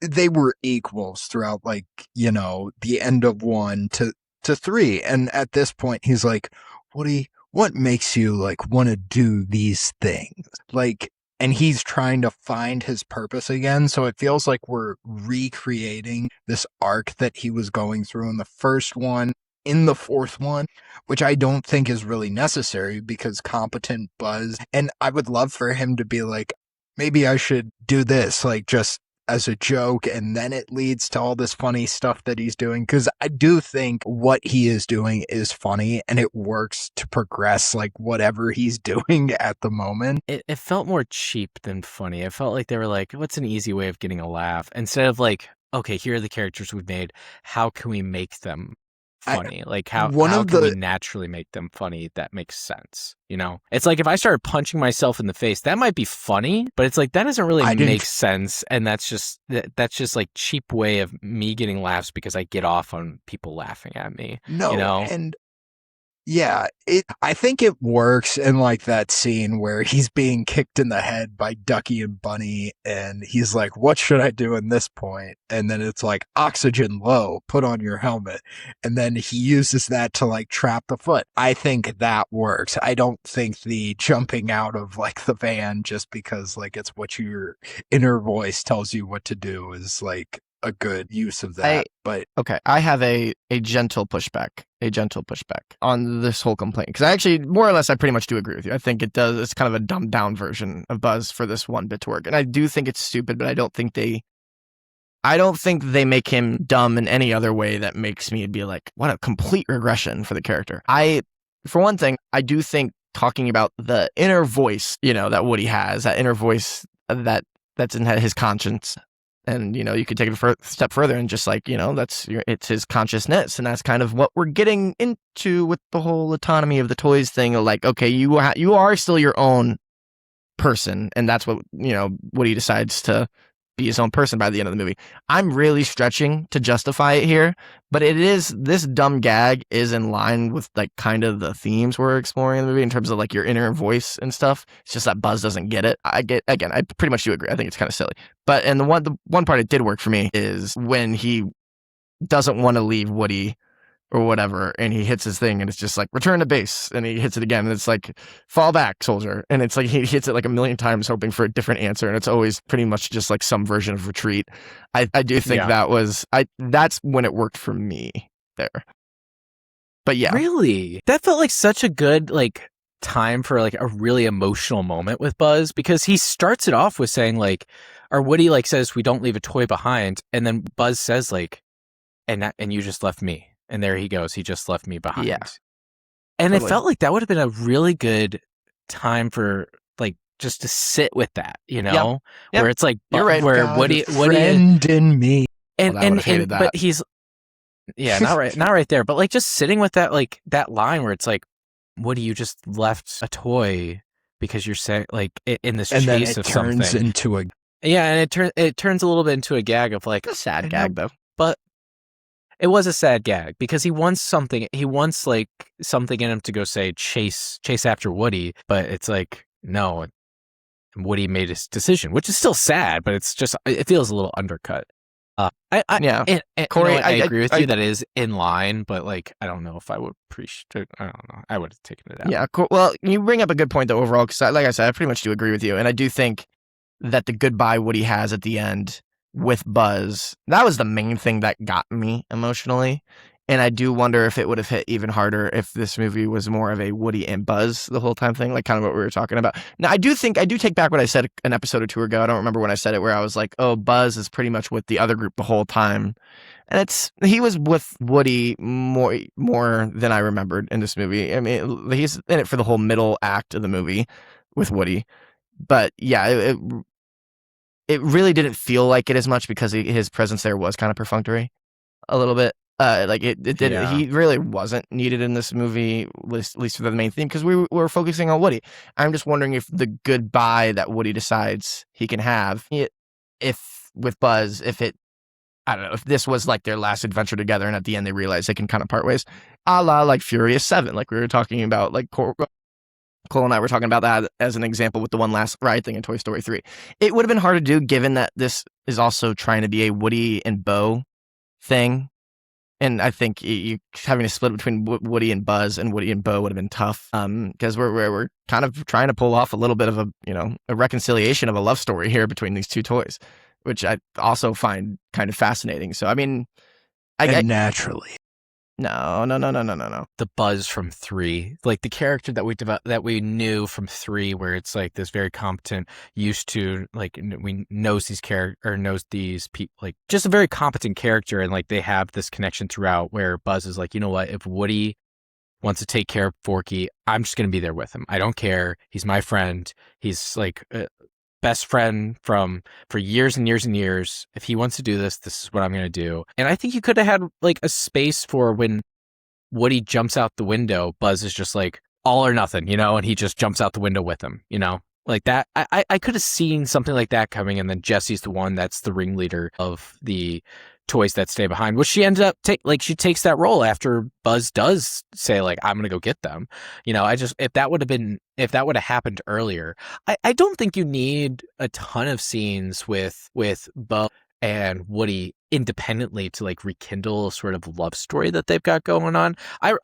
they were equals throughout, like, you know, the end of 1 to 3. And at this point, he's like, Woody, what makes you like want to do these things? Like, and he's trying to find his purpose again. So it feels like we're recreating this arc that he was going through in the first one, in the fourth one, which I don't think is really necessary, because competent Buzz, and I would love for him to be like, maybe I should do this, like just as a joke, and then it leads to all this funny stuff that he's doing, because I do think what he is doing is funny, and it works to progress like whatever he's doing at the moment. It felt more cheap than funny. It felt like they were like, what's an easy way of getting a laugh? Instead of like, okay, here are the characters we've made. How can we make them funny? Like how can we naturally make them funny that makes sense, you know? It's like if I started punching myself in the face, that might be funny, but it's like that doesn't really make sense, and that's just like cheap way of me getting laughs because I get off on people laughing at me. No, you know? And yeah, I think it works in like that scene where he's being kicked in the head by Ducky and Bunny, and he's like, what should I do in this point? And then it's like, oxygen low, put on your helmet. And then he uses that to like trap the foot. I think that works. I don't think the jumping out of like the van just because like it's what your inner voice tells you what to do is like a good use of that. But okay, I have a gentle pushback on this whole complaint, because I actually more or less I pretty much do agree with you. I think it's kind of a dumbed down version of Buzz for this one bit to work, and I do think it's stupid, but I don't think they make him dumb in any other way that makes me be like, what a complete regression for the character. For one thing, I do think talking about the inner voice, you know, that Woody has, that inner voice that's in his conscience. And, you know, you could take it a step further and just like, you know, it's his consciousness. And that's kind of what we're getting into with the whole autonomy of the toys thing. Like, okay, you are still your own person. And that's what, you know, Woody decides to be his own person by the end of the movie. I'm really stretching to justify it here, but this dumb gag is in line with like kind of the themes we're exploring in the movie in terms of like your inner voice and stuff. It's just that Buzz doesn't get it. I pretty much do agree. I think it's kind of silly. But and the one part it did work for me is when he doesn't want to leave Woody or whatever, and he hits his thing, and it's just like return to base, and he hits it again, and it's like fall back, soldier, and it's like he hits it like a million times, hoping for a different answer, and it's always pretty much just like some version of retreat. I do think that's when it worked for me there. But yeah, really, that felt like such a good like time for like a really emotional moment with Buzz, because he starts it off with saying like, or Woody like says we don't leave a toy behind, and then Buzz says like, and you just left me. And there he goes. He just left me behind. Yeah. And totally. It felt like that would have been a really good time for like just to sit with that, you know, where it's like, you're right. Where God, Woody in me. And but he's, not right there. But like just sitting with that, like that line where it's like, Woody, you just left a toy because you're saying like in this and chase then of it turns something. into a and it turns a little bit into a gag of like a sad gag though. But it was a sad gag because he wants something. He wants like something in him to go say chase after Woody, but it's like no. Woody made his decision, which is still sad, but it's just it feels a little undercut. Corey, I agree with you that it is in line, but like I don't know if I would appreciate. I don't know. I would have taken it out. Yeah, cool. Well, you bring up a good point though overall, because like I said, I pretty much do agree with you, and I do think that the goodbye Woody has at the end with Buzz, that was the main thing that got me emotionally. And I do wonder if it would have hit even harder if this movie was more of a Woody and Buzz the whole time thing, like kind of what we were talking about. Now, I do take back what I said an episode or two ago. I don't remember when I said it, where I was like, oh, Buzz is pretty much with the other group the whole time. And he was with Woody more than I remembered in this movie. I mean, he's in it for the whole middle act of the movie with Woody. But yeah, it really didn't feel like it as much because his presence there was kind of perfunctory a little bit. Like it did. Yeah. He really wasn't needed in this movie, at least for the main theme, because we were focusing on Woody. I'm just wondering if the goodbye that Woody decides he can have, if with Buzz, I don't know, if this was like their last adventure together, and at the end they realize they can kind of part ways, a la like Furious 7, like we were talking about, like Cole and I were talking about that as an example with the one last ride thing in Toy Story 3. It would have been hard to do given that this is also trying to be a Woody and Bo thing. And I think you having to split between Woody and Buzz and Woody and Bo would have been tough. Because we're kind of trying to pull off a little bit of a reconciliation of a love story here between these two toys, which I also find kind of fascinating. So I mean, naturally. No. The Buzz from 3, like the character that we knew from 3, where it's like this very competent, used to like knows these people, like just a very competent character, and like they have this connection throughout. Where Buzz is like, you know what, if Woody wants to take care of Forky, I'm just gonna be there with him. I don't care. He's my friend. He's like best friend for years and years and years. If he wants to do this is what I'm going to do. And I think you could have had like a space for when Woody jumps out the window, Buzz is just like all or nothing, and he just jumps out the window with him, like that. I could have seen something like that coming, and then Jessie's the one that's the ringleader of the toys that stay behind, which she ended up she takes that role after Buzz does say like, I'm gonna go get them. If that would have happened earlier, I don't think you need a ton of scenes with Buzz and Woody independently to like rekindle a sort of love story that they've got going on. I'm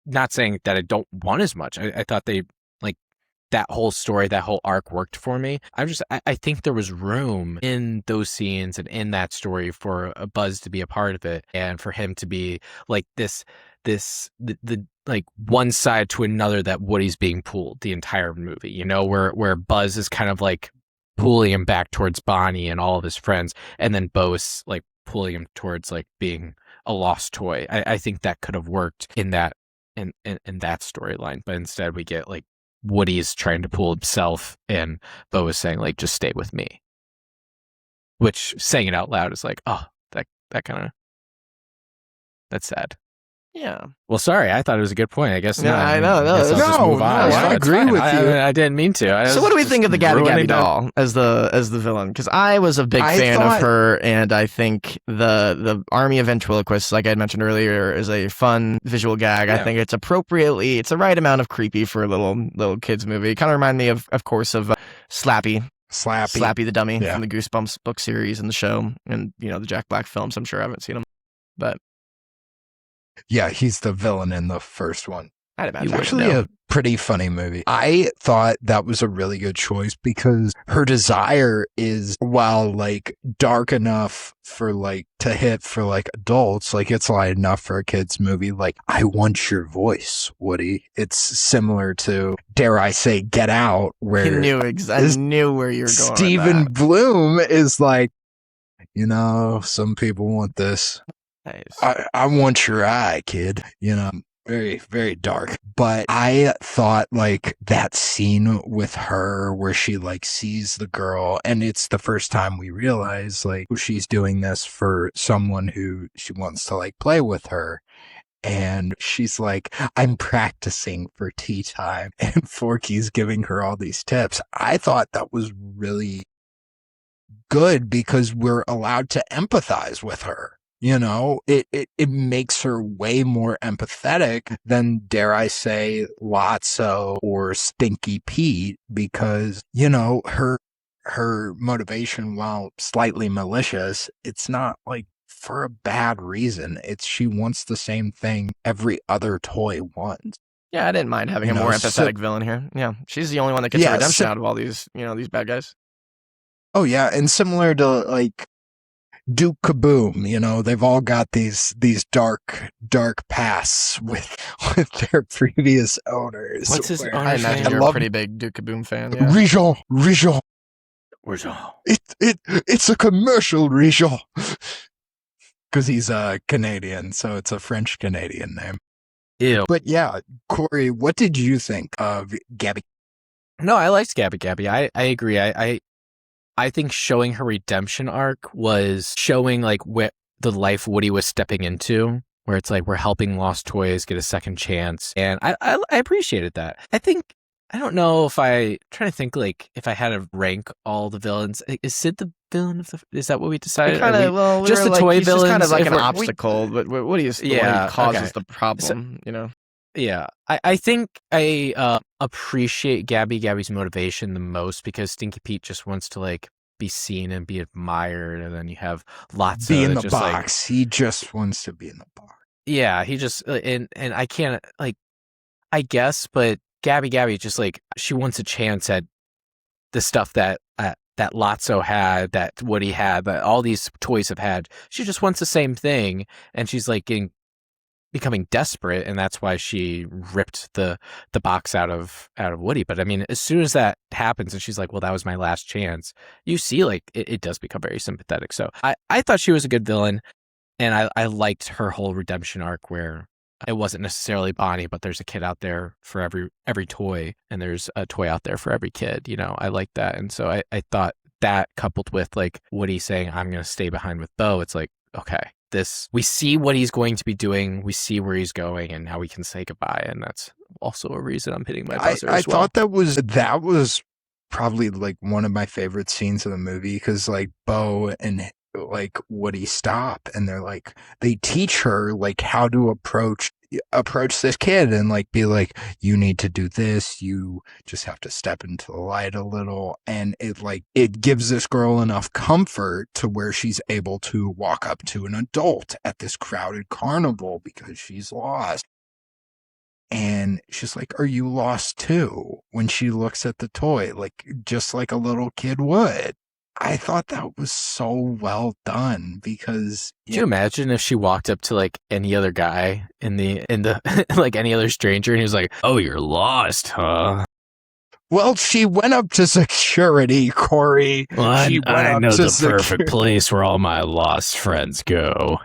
not saying that I don't want as much. I thought they like that whole story, that whole arc worked for me. I think there was room in those scenes and in that story for a Buzz to be a part of it, and for him to be like the like one side to another that Woody's being pulled the entire movie, where Buzz is kind of like pulling him back towards Bonnie and all of his friends, and then Bo is like pulling him towards like being a lost toy. I think that could have worked in that in that storyline, but instead we get like Woody is trying to pull himself, and Bo is saying like, just stay with me, which saying it out loud is like, oh, that kind of, that's sad. Yeah. Well, sorry. I thought it was a good point. I guess Yeah, not. I know. I guess I'll just move on. I agree with you. I didn't mean to. So what do we think of the Gabby Gabby doll as the villain? Because I was a big fan of her, and I think the army of ventriloquists, like I had mentioned earlier, is a fun visual gag. I think it's the right amount of creepy for a little kids movie. Kind of remind me of course, of Slappy the dummy from the Goosebumps book series and the show, and the Jack Black films. I'm sure I haven't seen them, but. Yeah, he's the villain in the first one. It's actually a pretty funny movie. I thought that was a really good choice because her desire is, while like dark enough for like to hit for like adults, like it's light enough for a kid's movie. Like, I want your voice, Woody. It's similar to, dare I say, Get Out, where I knew where you were going. Stephen Bloom is like, some people want this. Nice. I want your eye, kid. Very, very dark. But I thought like that scene with her where she like sees the girl, and it's the first time we realize like she's doing this for someone who she wants to like play with her. And she's like, I'm practicing for tea time. And Forky's giving her all these tips. I thought that was really good because we're allowed to empathize with her. It makes her way more empathetic than, dare I say, Lotso or Stinky Pete, because, her motivation, while slightly malicious, it's not like for a bad reason. It's she wants the same thing every other toy wants. Yeah, I didn't mind having a more empathetic villain here. Yeah, she's the only one that gets a redemption out of all these, these bad guys. Oh, yeah, and similar to, like, Duke Kaboom, they've all got these dark pasts with their previous owners. What's his owner's I imagine name? you're a pretty big Duke Kaboom fan. Yeah. Rijon. It's a commercial, Rijon. Because he's Canadian, so it's a French Canadian name. Ew. But yeah, Corey, what did you think of Gabby? No, I liked Gabby Gabby. I agree. I think showing her redemption arc was showing like what the life Woody was stepping into, where it's like we're helping lost toys get a second chance, and I appreciated that. I don't know if trying to think like if I had to rank all the villains. Is Sid the villain of the? Is that what we decided? Just the toy villains, kind of like an obstacle, but Woody is the one who causes the problem. Yeah, I think I appreciate Gabby Gabby's motivation the most because Stinky Pete just wants to like be seen and be admired, and then you have lots be of in the box. He just wants to be in the box. Yeah, he just and I can't like, I guess, but Gabby Gabby just like she wants a chance at the stuff that Lotso had, that Woody had, that all these toys have had. She just wants the same thing, and she's like becoming desperate, and that's why she ripped the box out of Woody. But I mean, as soon as that happens and she's like, well, that was my last chance, you see like it does become very sympathetic. So I thought she was a good villain, and I liked her whole redemption arc where it wasn't necessarily Bonnie, but there's a kid out there for every toy, and there's a toy out there for every kid. I like that. And so I thought that, coupled with like Woody saying, I'm going to stay behind with Bo, it's like, okay, we see what he's going to be doing, we see where he's going, and how we can say goodbye. And that's also a reason I'm hitting my buzzer as well. I thought that was probably like one of my favorite scenes of the movie, because like Bo and like Woody stop, and they teach her like how to approach this kid, and like be like, you need to do this, you just have to step into the light a little, and it gives this girl enough comfort to where she's able to walk up to an adult at this crowded carnival because she's lost. And she's like, are you lost too? When she looks at the toy, like just like a little kid would. I thought that was so well done, because could you imagine if she walked up to like any other guy in the like any other stranger, and he was like, oh, you're lost, huh? Well, she went up to security, Corey. Well, I know the perfect place where all my lost friends go.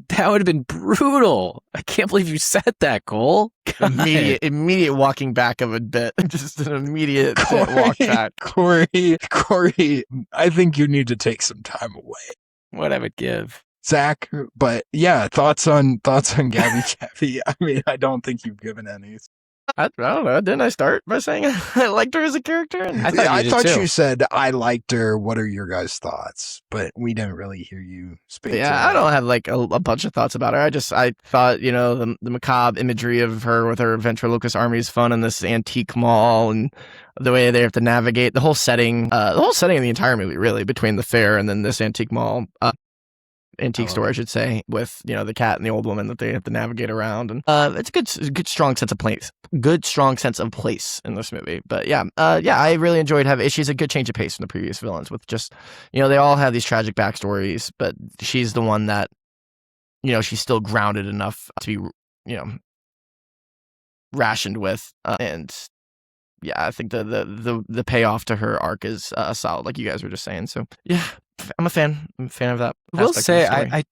That would have been brutal. I can't believe you said that, Cole. Immediate walking back of a bit. Just an immediate walk back. Corey, I think you need to take some time away. What I would give. Zach, but yeah, thoughts on Gabby Gabby. I mean, I don't think you've given any. I don't know. Didn't I start by saying I liked her as a character? I thought you said I liked her. What are your guys' thoughts? But we didn't really hear you speak. Yeah, I don't have like a bunch of thoughts about her. I thought, the macabre imagery of her with her ventriloquist army is fun, and this antique mall, and the way they have to navigate the whole setting of the entire movie, really, between the fair and then this antique mall. Antique store, I should say, with the cat and the old woman that they have to navigate around, and it's a good strong sense of place. Good strong sense of place in this movie. But yeah, I really enjoyed having. She's a good change of pace from the previous villains. With just they all have these tragic backstories, but she's the one that she's still grounded enough to be rationed with, and yeah, I think the payoff to her arc is solid, like you guys were just saying. So yeah. I'm a fan. I'm a fan of that. I will say, I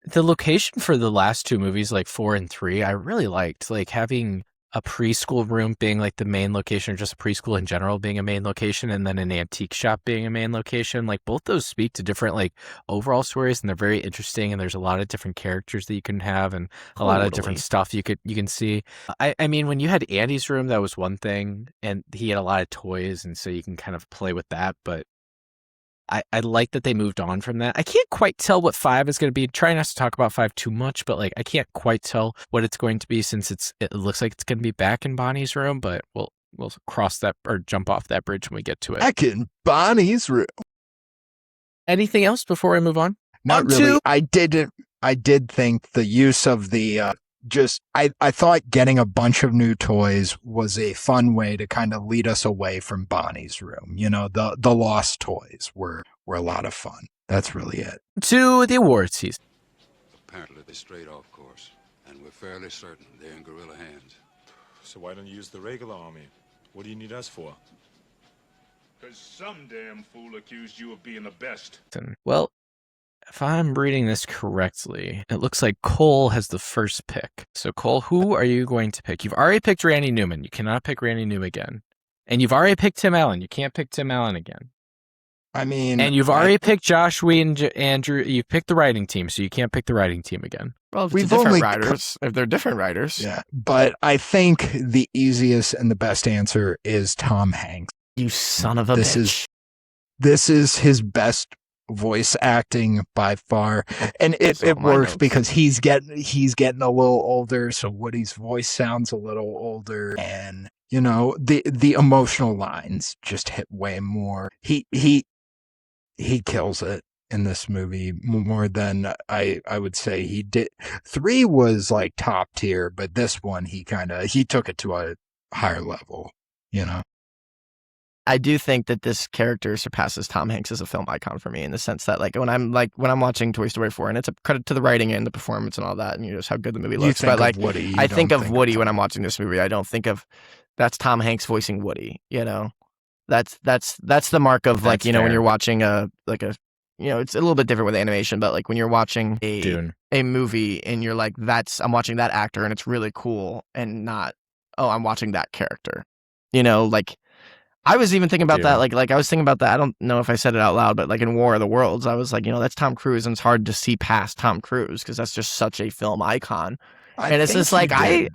the location for the last two movies, like 4 and 3, I really liked. Like having a preschool room being like the main location, or just a preschool in general being a main location, and then an antique shop being a main location. Like both those speak to different like overall stories, and they're very interesting. And there's a lot of different characters that you can have, and a lot of different stuff you can see. I mean, when you had Andy's room, that was one thing, and he had a lot of toys, and so you can kind of play with that, but. I like that they moved on from that. I can't quite tell what 5 is going to be. Try not to talk about 5 too much, but like I can't quite tell what it's going to be since it looks like it's going to be back in Bonnie's room. But we'll cross that or jump off that bridge when we get to it. Back in Bonnie's room. Anything else before I move on? Not really. I did think the use of the. I thought getting a bunch of new toys was a fun way to kind of lead us away from Bonnie's room. The lost toys were a lot of fun. That's really it. To the awards season. Apparently they strayed off course, and we're fairly certain they're in guerrilla hands. So why don't you use the regular army? What do you need us for? Because some damn fool accused you of being the best. Well, if I'm reading this correctly, it looks like Cole has the first pick. So, Cole, who are you going to pick? You've already picked Randy Newman. You cannot pick Randy Newman again. And you've already picked Tim Allen. You can't pick Tim Allen again. I mean... And you've already picked Josh Whedon and Andrew. You've picked the writing team, so you can't pick the writing team again. Well, if they're different writers. Yeah, but I think the easiest and the best answer is Tom Hanks. You son of a bitch. This is his best voice acting by far, and it works because he's getting a little older, so Woody's voice sounds a little older, and the emotional lines just hit way more. He kills it in this movie more than I would say he did. 3 was like top tier, but this one he took it to a higher level. I do think that this character surpasses Tom Hanks as a film icon for me, in the sense that when I'm watching Toy Story 4, and it's a credit to the writing and the performance and all that, and just how good the movie looks. But Woody, I think of Woody when I'm watching this movie. I don't think of that's Tom Hanks voicing Woody. That's the mark of when you're watching it's a little bit different with animation, but when you're watching a movie and you're like, I'm watching that actor and it's really cool, and not I'm watching that character. I was even thinking about that, I was thinking about that. I don't know if I said it out loud, but in War of the Worlds, I was like, that's Tom Cruise, and it's hard to see past Tom Cruise because that's just such a film icon. And it's just I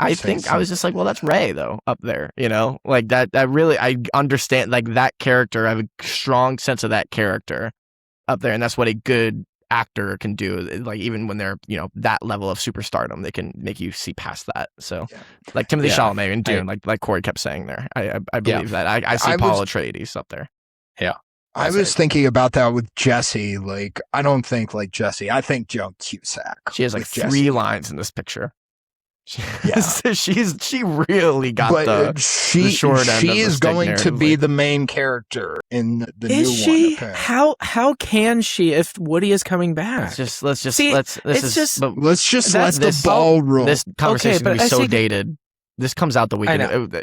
was just like, well, that's Ray though up there, that really, I understand that character. I have a strong sense of that character up there, and that's what a good actor can do. Even when they're that level of superstardom, they can make you see past that. So Timothée Chalamet and Dune, like Corey kept saying there, I believe that. I see Paul Atreides up there. Yeah, I was thinking about that with Jessie. I don't think Jessie. I think Joan Cusack. She has 3 lines in this picture. She really got the short end. She is going to be the main character in the new one. How can she if Woody is coming back? Let's just let the ball roll. This conversation is going to be so dated. This comes out the weekend.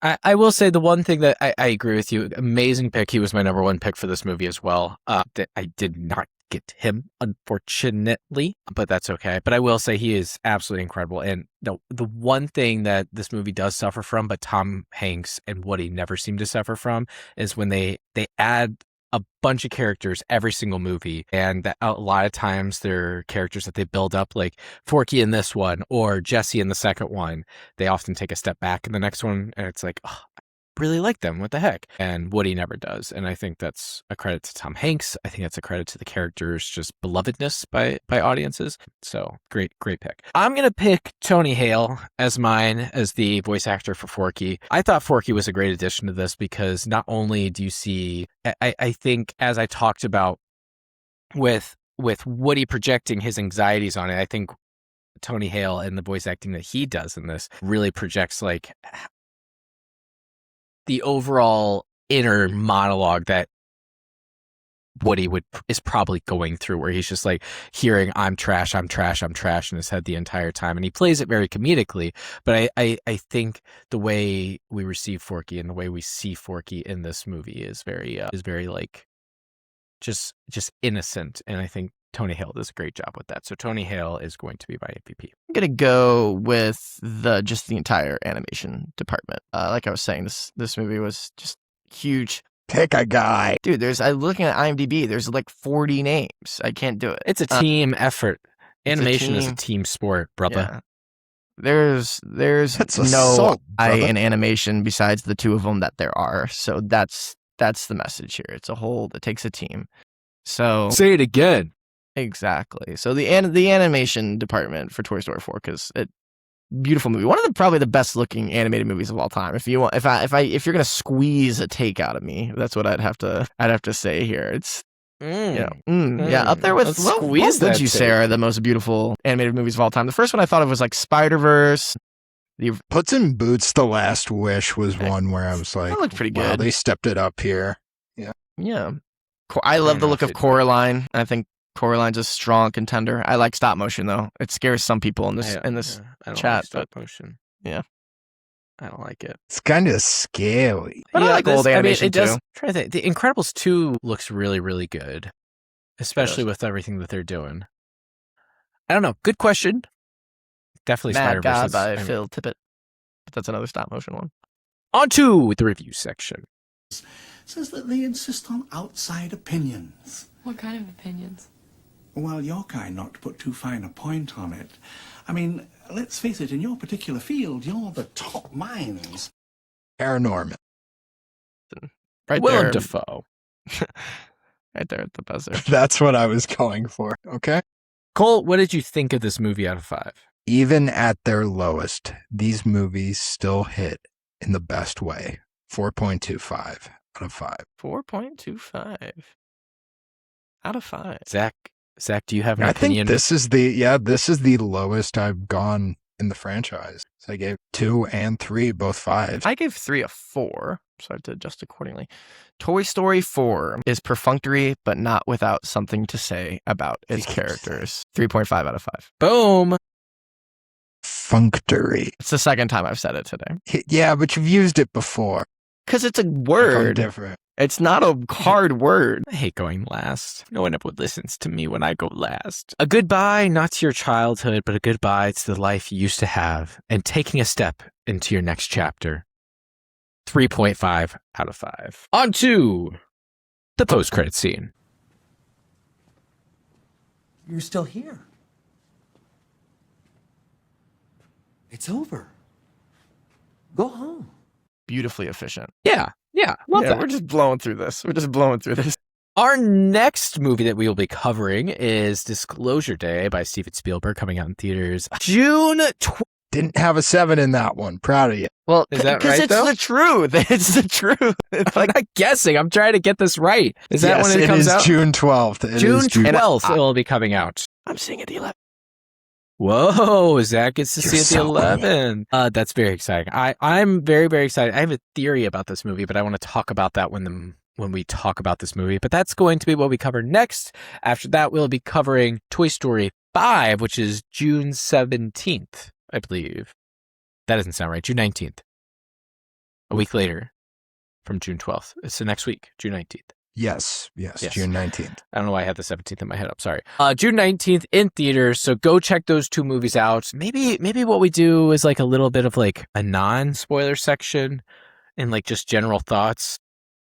I will say the one thing that I agree with you. Amazing pick. He was my number 1 pick for this movie as well. That I did not get him, unfortunately, but that's okay. But I will say he is absolutely incredible. And the one thing that this movie does suffer from, but Tom Hanks and Woody never seem to suffer from, is when they add a bunch of characters every single movie, and that a lot of times they're characters that they build up, like Forky in this one or Jesse in the second one. They often take a step back in the next one, and it's like, oh, I really like them. What the heck? And Woody never does. And I think that's a credit to Tom Hanks. I think that's a credit to the character's just belovedness by audiences. So great pick. I'm going to pick Tony Hale as mine as the voice actor for Forky. I thought Forky was a great addition to this because not only do you see, I think as I talked about with Woody projecting his anxieties on it, I think Tony Hale and the voice acting that he does in this really projects like the overall inner monologue that Woody is probably going through, where he's just like hearing I'm trash in his head the entire time, and he plays it very comedically. But I think the way we receive Forky and the way we see Forky in this movie is very like just innocent, and I think Tony Hale does a great job with that. So Tony Hale is going to be my MVP. I'm gonna go with the entire animation department. Like I was saying, this movie was just huge. Pick a guy, dude. I'm looking at IMDb. There's like 40 names. I can't do it. It's a team effort. Animation is a team sport, brother. Yeah. There's no guy in animation besides the two of them that there are. So that's the message here. It's a whole. It takes a team. So say it again. Exactly. So the animation department for Toy Story 4, because beautiful movie, one of probably the best looking animated movies of all time. If you're gonna squeeze a take out of me, that's what I'd have to say here. It's yeah, up there with what would you say are the most beautiful animated movies of all time? The first one I thought of was like Spider-Verse. Puss in Boots: The Last Wish was one where I was like, that looked pretty good. Wow, they stepped it up here. Yeah. I love the look of Coraline. I think Coraline's a strong contender. I like stop motion though. It scares some people in this I don't chat. Like stop motion. Yeah, I don't like it. It's kind of scary. But I like old animation too. Try to think. The Incredibles 2 looks really, really good, especially with everything that they're doing. I don't know. Good question. Definitely Mad Spider-Verse. God by Phil Tippett. But that's another stop motion one. On to the review section. Says that they insist on outside opinions. What kind of opinions? Well, your kind, not to put too fine a point on it. I mean, let's face it, in your particular field, you're the top minds. Paranormal. Right Willem there. Dafoe. Right there at the buzzer. That's what I was going for. Okay. Cole, what did you think of this movie out of 5? Even at their lowest, these movies still hit in the best way. 4.25 out of 5. 4.25 out of 5. Zach, do you have an I opinion? think this is the lowest I've gone in the franchise. So I gave 2 and 3, both 5. I gave 3 a 4, so I have to adjust accordingly. Toy Story 4 is perfunctory, but not without something to say about its characters. 3.5 out of 5. Boom. Functory. It's the second time I've said it today. Yeah, but you've used it before. Because it's a word. Different. It's not a hard word. I hate going last. No one ever listens to me when I go last. A goodbye, not to your childhood, but a goodbye to the life you used to have, and taking a step into your next chapter. 3.5 out of 5. On to the post-credit scene. You're still here. It's over. Go home. Beautifully efficient. Yeah. Love that. We're just blowing through this. Our next movie that we will be covering is Disclosure Day by Steven Spielberg, coming out in theaters June 12th. Didn't have a 7 in that one. Proud of you. Well, is that right, right, though? It's the truth. It's the truth. It's I'm not guessing. I'm trying to get this right. Is that when it comes out? June 12th. June 12th it will be coming out. I'm seeing it the 11th. Whoa, Zach gets to see it the 11th. That's very exciting. I'm very, very excited. I have a theory about this movie, but I want to talk about that when we talk about this movie. But that's going to be what we cover next. After that, we'll be covering Toy Story 5, which is June 17th, I believe. That doesn't sound right. June 19th. A week later from June 12th. It's the next week, June 19th. Yes, June 19th. I don't know why I had the 17th in my head. I'm sorry. June 19th in theaters. So go check those 2 movies out. Maybe what we do is like a little bit of like a non-spoiler section and like just general thoughts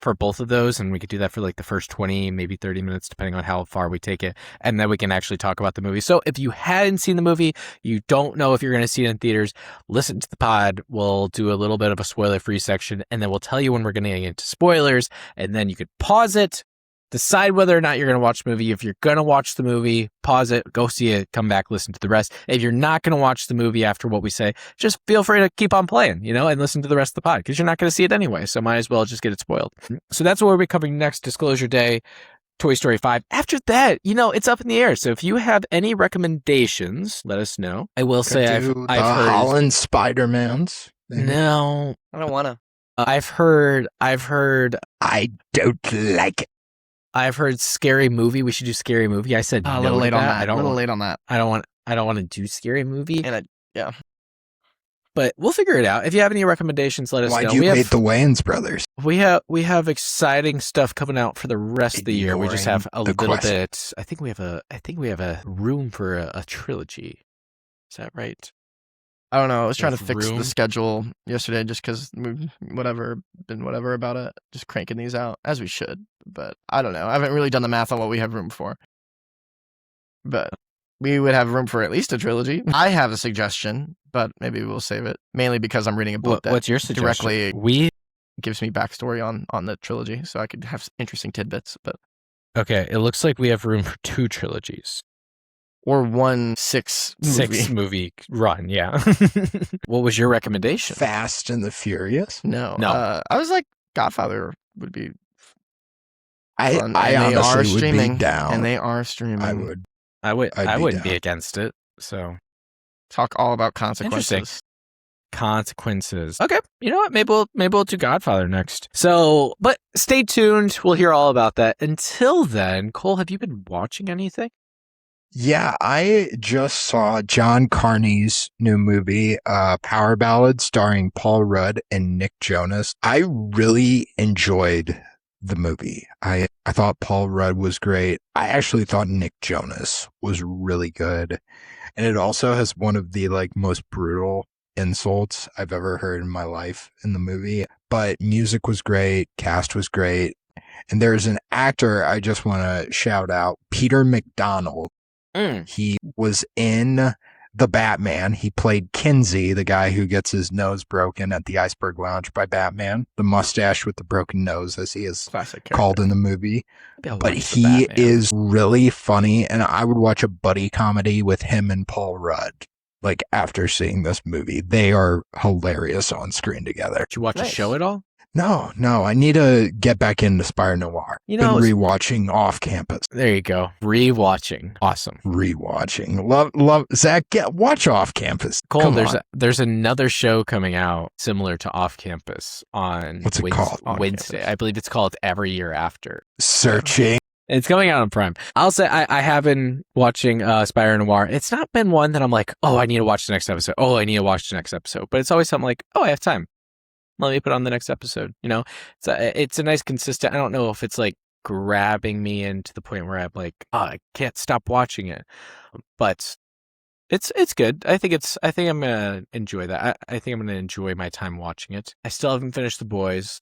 for both of those, and we could do that for like the first 20, maybe 30 minutes, depending on how far we take it, and then we can actually talk about the movie. So if you hadn't seen the movie, you don't know if you're going to see it in theaters, listen to the pod. We'll do a little bit of a spoiler-free section, and then we'll tell you when we're going to get into spoilers, and then you could pause it, decide whether or not you're going to watch the movie. If you're going to watch the movie, pause it, go see it, come back, listen to the rest. If you're not going to watch the movie after what we say, just feel free to keep on playing, and listen to the rest of the pod, because you're not going to see it anyway. So might as well just get it spoiled. So that's what we'll be covering next, Disclosure Day, Toy Story 5. After that, it's up in the air. So if you have any recommendations, let us know. I will say I've heard Holland Spider-Mans. No, I don't want to. I've heard. I don't like it. I've heard Scary Movie. We should do Scary Movie. I said a little late on that. I don't a little late on that. I don't want to do Scary Movie. And yeah. But we'll figure it out. If you have any recommendations, let us know. Why do you hate the Wayans brothers? We have exciting stuff coming out for the rest of the year. We just have a little bit. I think we have a room for a trilogy. Is that right? I don't know. I was trying to fix the schedule yesterday just because been whatever about it. Just cranking these out as we should. But I don't know. I haven't really done the math on what we have room for. But we would have room for at least a trilogy. I have a suggestion, but maybe we'll save it. Mainly because I'm reading a book what's your suggestion? Directly gives me backstory on the trilogy, so I could have interesting tidbits. But okay, it looks like we have room for 2 trilogies. Or 1 6 movie run, yeah. What was your recommendation? Fast and the Furious? No. I was like, Godfather would be fun. I honestly they are would streaming, be down. and they are streaming. I wouldn't be against it. So talk all about consequences. Consequences. Okay, you know what? Maybe we'll do Godfather next. So, but stay tuned. We'll hear all about that. Until then, Cole, have you been watching anything? Yeah, I just saw John Carney's new movie, Power Ballad, starring Paul Rudd and Nick Jonas. I really enjoyed the movie. I thought Paul Rudd was great. I actually thought Nick Jonas was really good. And it also has one of the most brutal insults I've ever heard in my life in the movie. But music was great, cast was great. And there's an actor I just want to shout out, Peter McDonald. He was in The Batman. He played Kinsey, the guy who gets his nose broken at the Iceberg Lounge by Batman. The mustache with the broken nose, as he is called in the movie. But he is really funny, and I would watch a buddy comedy with him and Paul Rudd. After seeing this movie, they are hilarious on screen together. Did you watch a show at all? No. I need to get back into Spire Noir. Been rewatching Off Campus. There you go. Rewatching. Awesome. Rewatching. Love. Zach, watch Off Campus. Cole, there's another show coming out similar to Off Campus on What's it called? Wednesday. I believe it's called Every Year After. Searching. It's coming out on Prime. I'll say I have been watching Spire Noir. It's not been one that I'm like, oh, I need to watch the next episode. Oh, I need to watch the next episode. But it's always something like, oh, I have time. Let me put on the next episode. It's a nice consistent. I don't know if it's grabbing me into the point where I'm like, oh, I can't stop watching it, but it's good. I think I'm gonna enjoy that. I think I'm gonna enjoy my time watching it. I still haven't finished The Boys.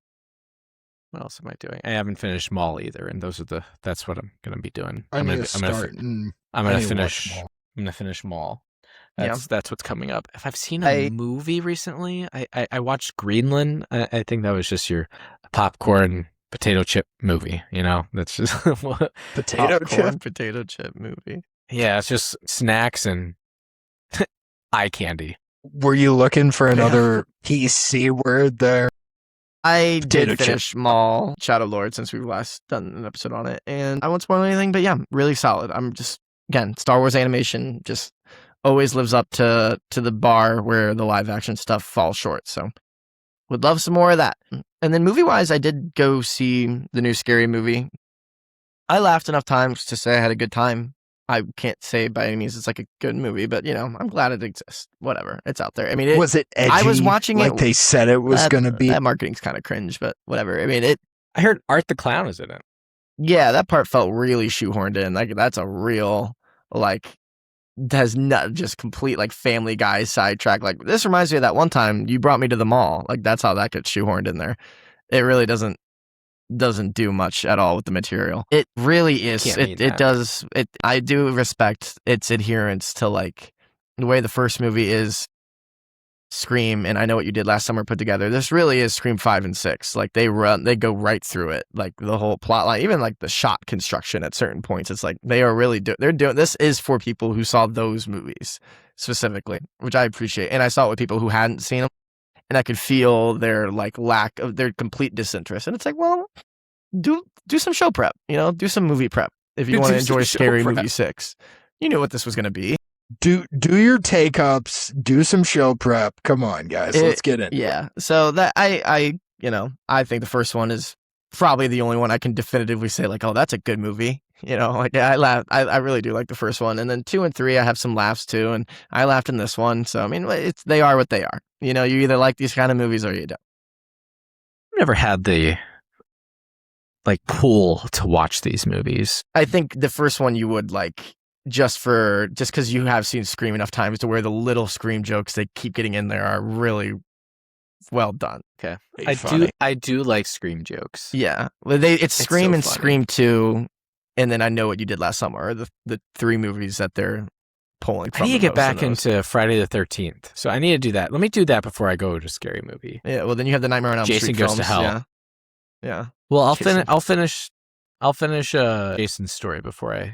What else am I doing? I haven't finished Mall either, and that's what I'm gonna be doing. I'm gonna finish Mall. That's what's coming up. If I've seen a movie recently, I watched Greenland. I think that was just your popcorn potato chip movie. That's just potato chip movie. Yeah, it's just snacks and eye candy. Were you looking for another PC word there? I did finish Mall Shadow Lord since we've last done an episode on it, and I won't spoil anything. But yeah, really solid. I'm just Star Wars animation just always lives up to the bar where the live action stuff falls short. So would love some more of that. And then movie wise, I did go see the new Scary Movie. I laughed enough times to say I had a good time. I can't say by any means it's a good movie, but I'm glad it exists. Whatever, it's out there. I mean, was it edgy? I was watching it like they said it was going to be. That marketing's kind of cringe, but whatever. I mean, I heard Art the Clown is in it. Yeah, that part felt really shoehorned in. That's a real has not just complete Family Guy sidetrack. This reminds me of that one time you brought me to the mall. That's how that gets shoehorned in there. It really doesn't doesn't do much at all with the material. It really is. It does. I do respect its adherence to like the way the first movie is Scream, and I Know What You Did Last Summer put together. This really is Scream 5 and 6. Like they go right through it. Like the whole plot line, even like the shot construction at certain points. It's like they are really they're doing this is for people who saw those movies specifically, which I appreciate. And I saw it with people who hadn't seen them, and I could feel their like lack of their complete disinterest. And it's like, well, do some show prep, do some movie prep if you want to enjoy Scary Movie 6. You knew what this was going to be. Do your take-ups, do some show prep. Come on, guys, let's get in. Yeah. So that I think the first one is probably the only one I can definitively say like, oh, that's a good movie. Like I laugh. I really do like the first one, and then 2 and 3 I have some laughs too, and I laughed in this one. So I mean, they are what they are. You either like these kind of movies or you don't. I've never had the pull to watch these movies. I think the first one you would like. Just because you have seen Scream enough times to where the little Scream jokes they keep getting in there are really well done. Okay, I do like Scream jokes. Yeah, it's Scream so and funny. Scream 2, and then I Know What You Did Last Summer are the 3 movies that they're pulling from. I need to get back into into Friday the 13th, so I need to do that. Let me do that before I go to Scary Movie. Yeah, well then you have the Nightmare on Elm Jason Street Goes films. to Hell. Yeah. Well, I'll finish Jason's story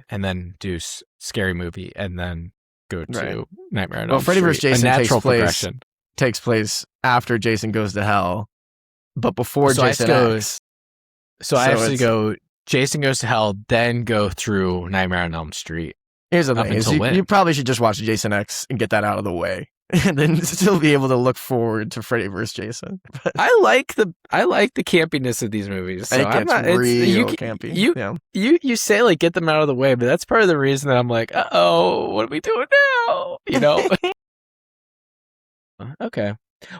and then do Scary Movie, and then go to Nightmare on Elm Street. Freddy vs. Jason takes place after Jason Goes to Hell, but before Jason X. So I actually go Jason Goes to Hell, then go through Nightmare on Elm Street. Here's the thing: you probably should just watch Jason X and get that out of the way, and then still be able to look forward to Freddy vs. Jason. I like the campiness of these movies. So real campy. You say like get them out of the way, but that's part of the reason that I'm like, uh-oh, what are we doing now? Okay.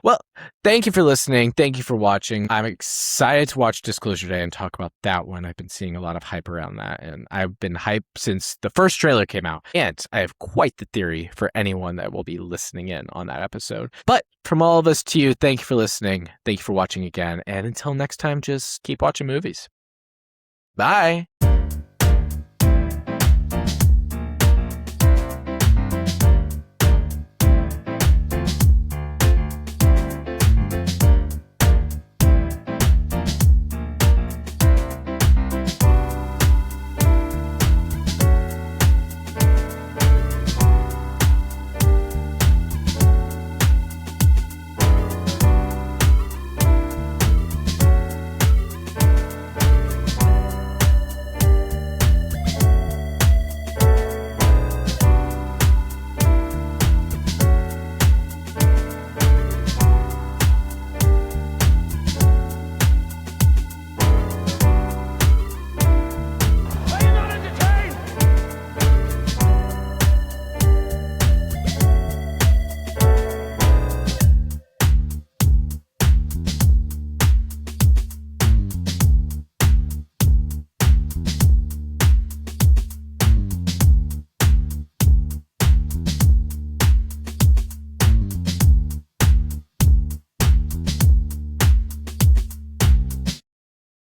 Well, thank you for listening. Thank you for watching. I'm excited to watch Disclosure Day and talk about that one. I've been seeing a lot of hype around that, and I've been hyped since the first trailer came out. And I have quite the theory for anyone that will be listening in on that episode. But from all of us to you, thank you for listening. Thank you for watching again. And until next time, just keep watching movies. Bye.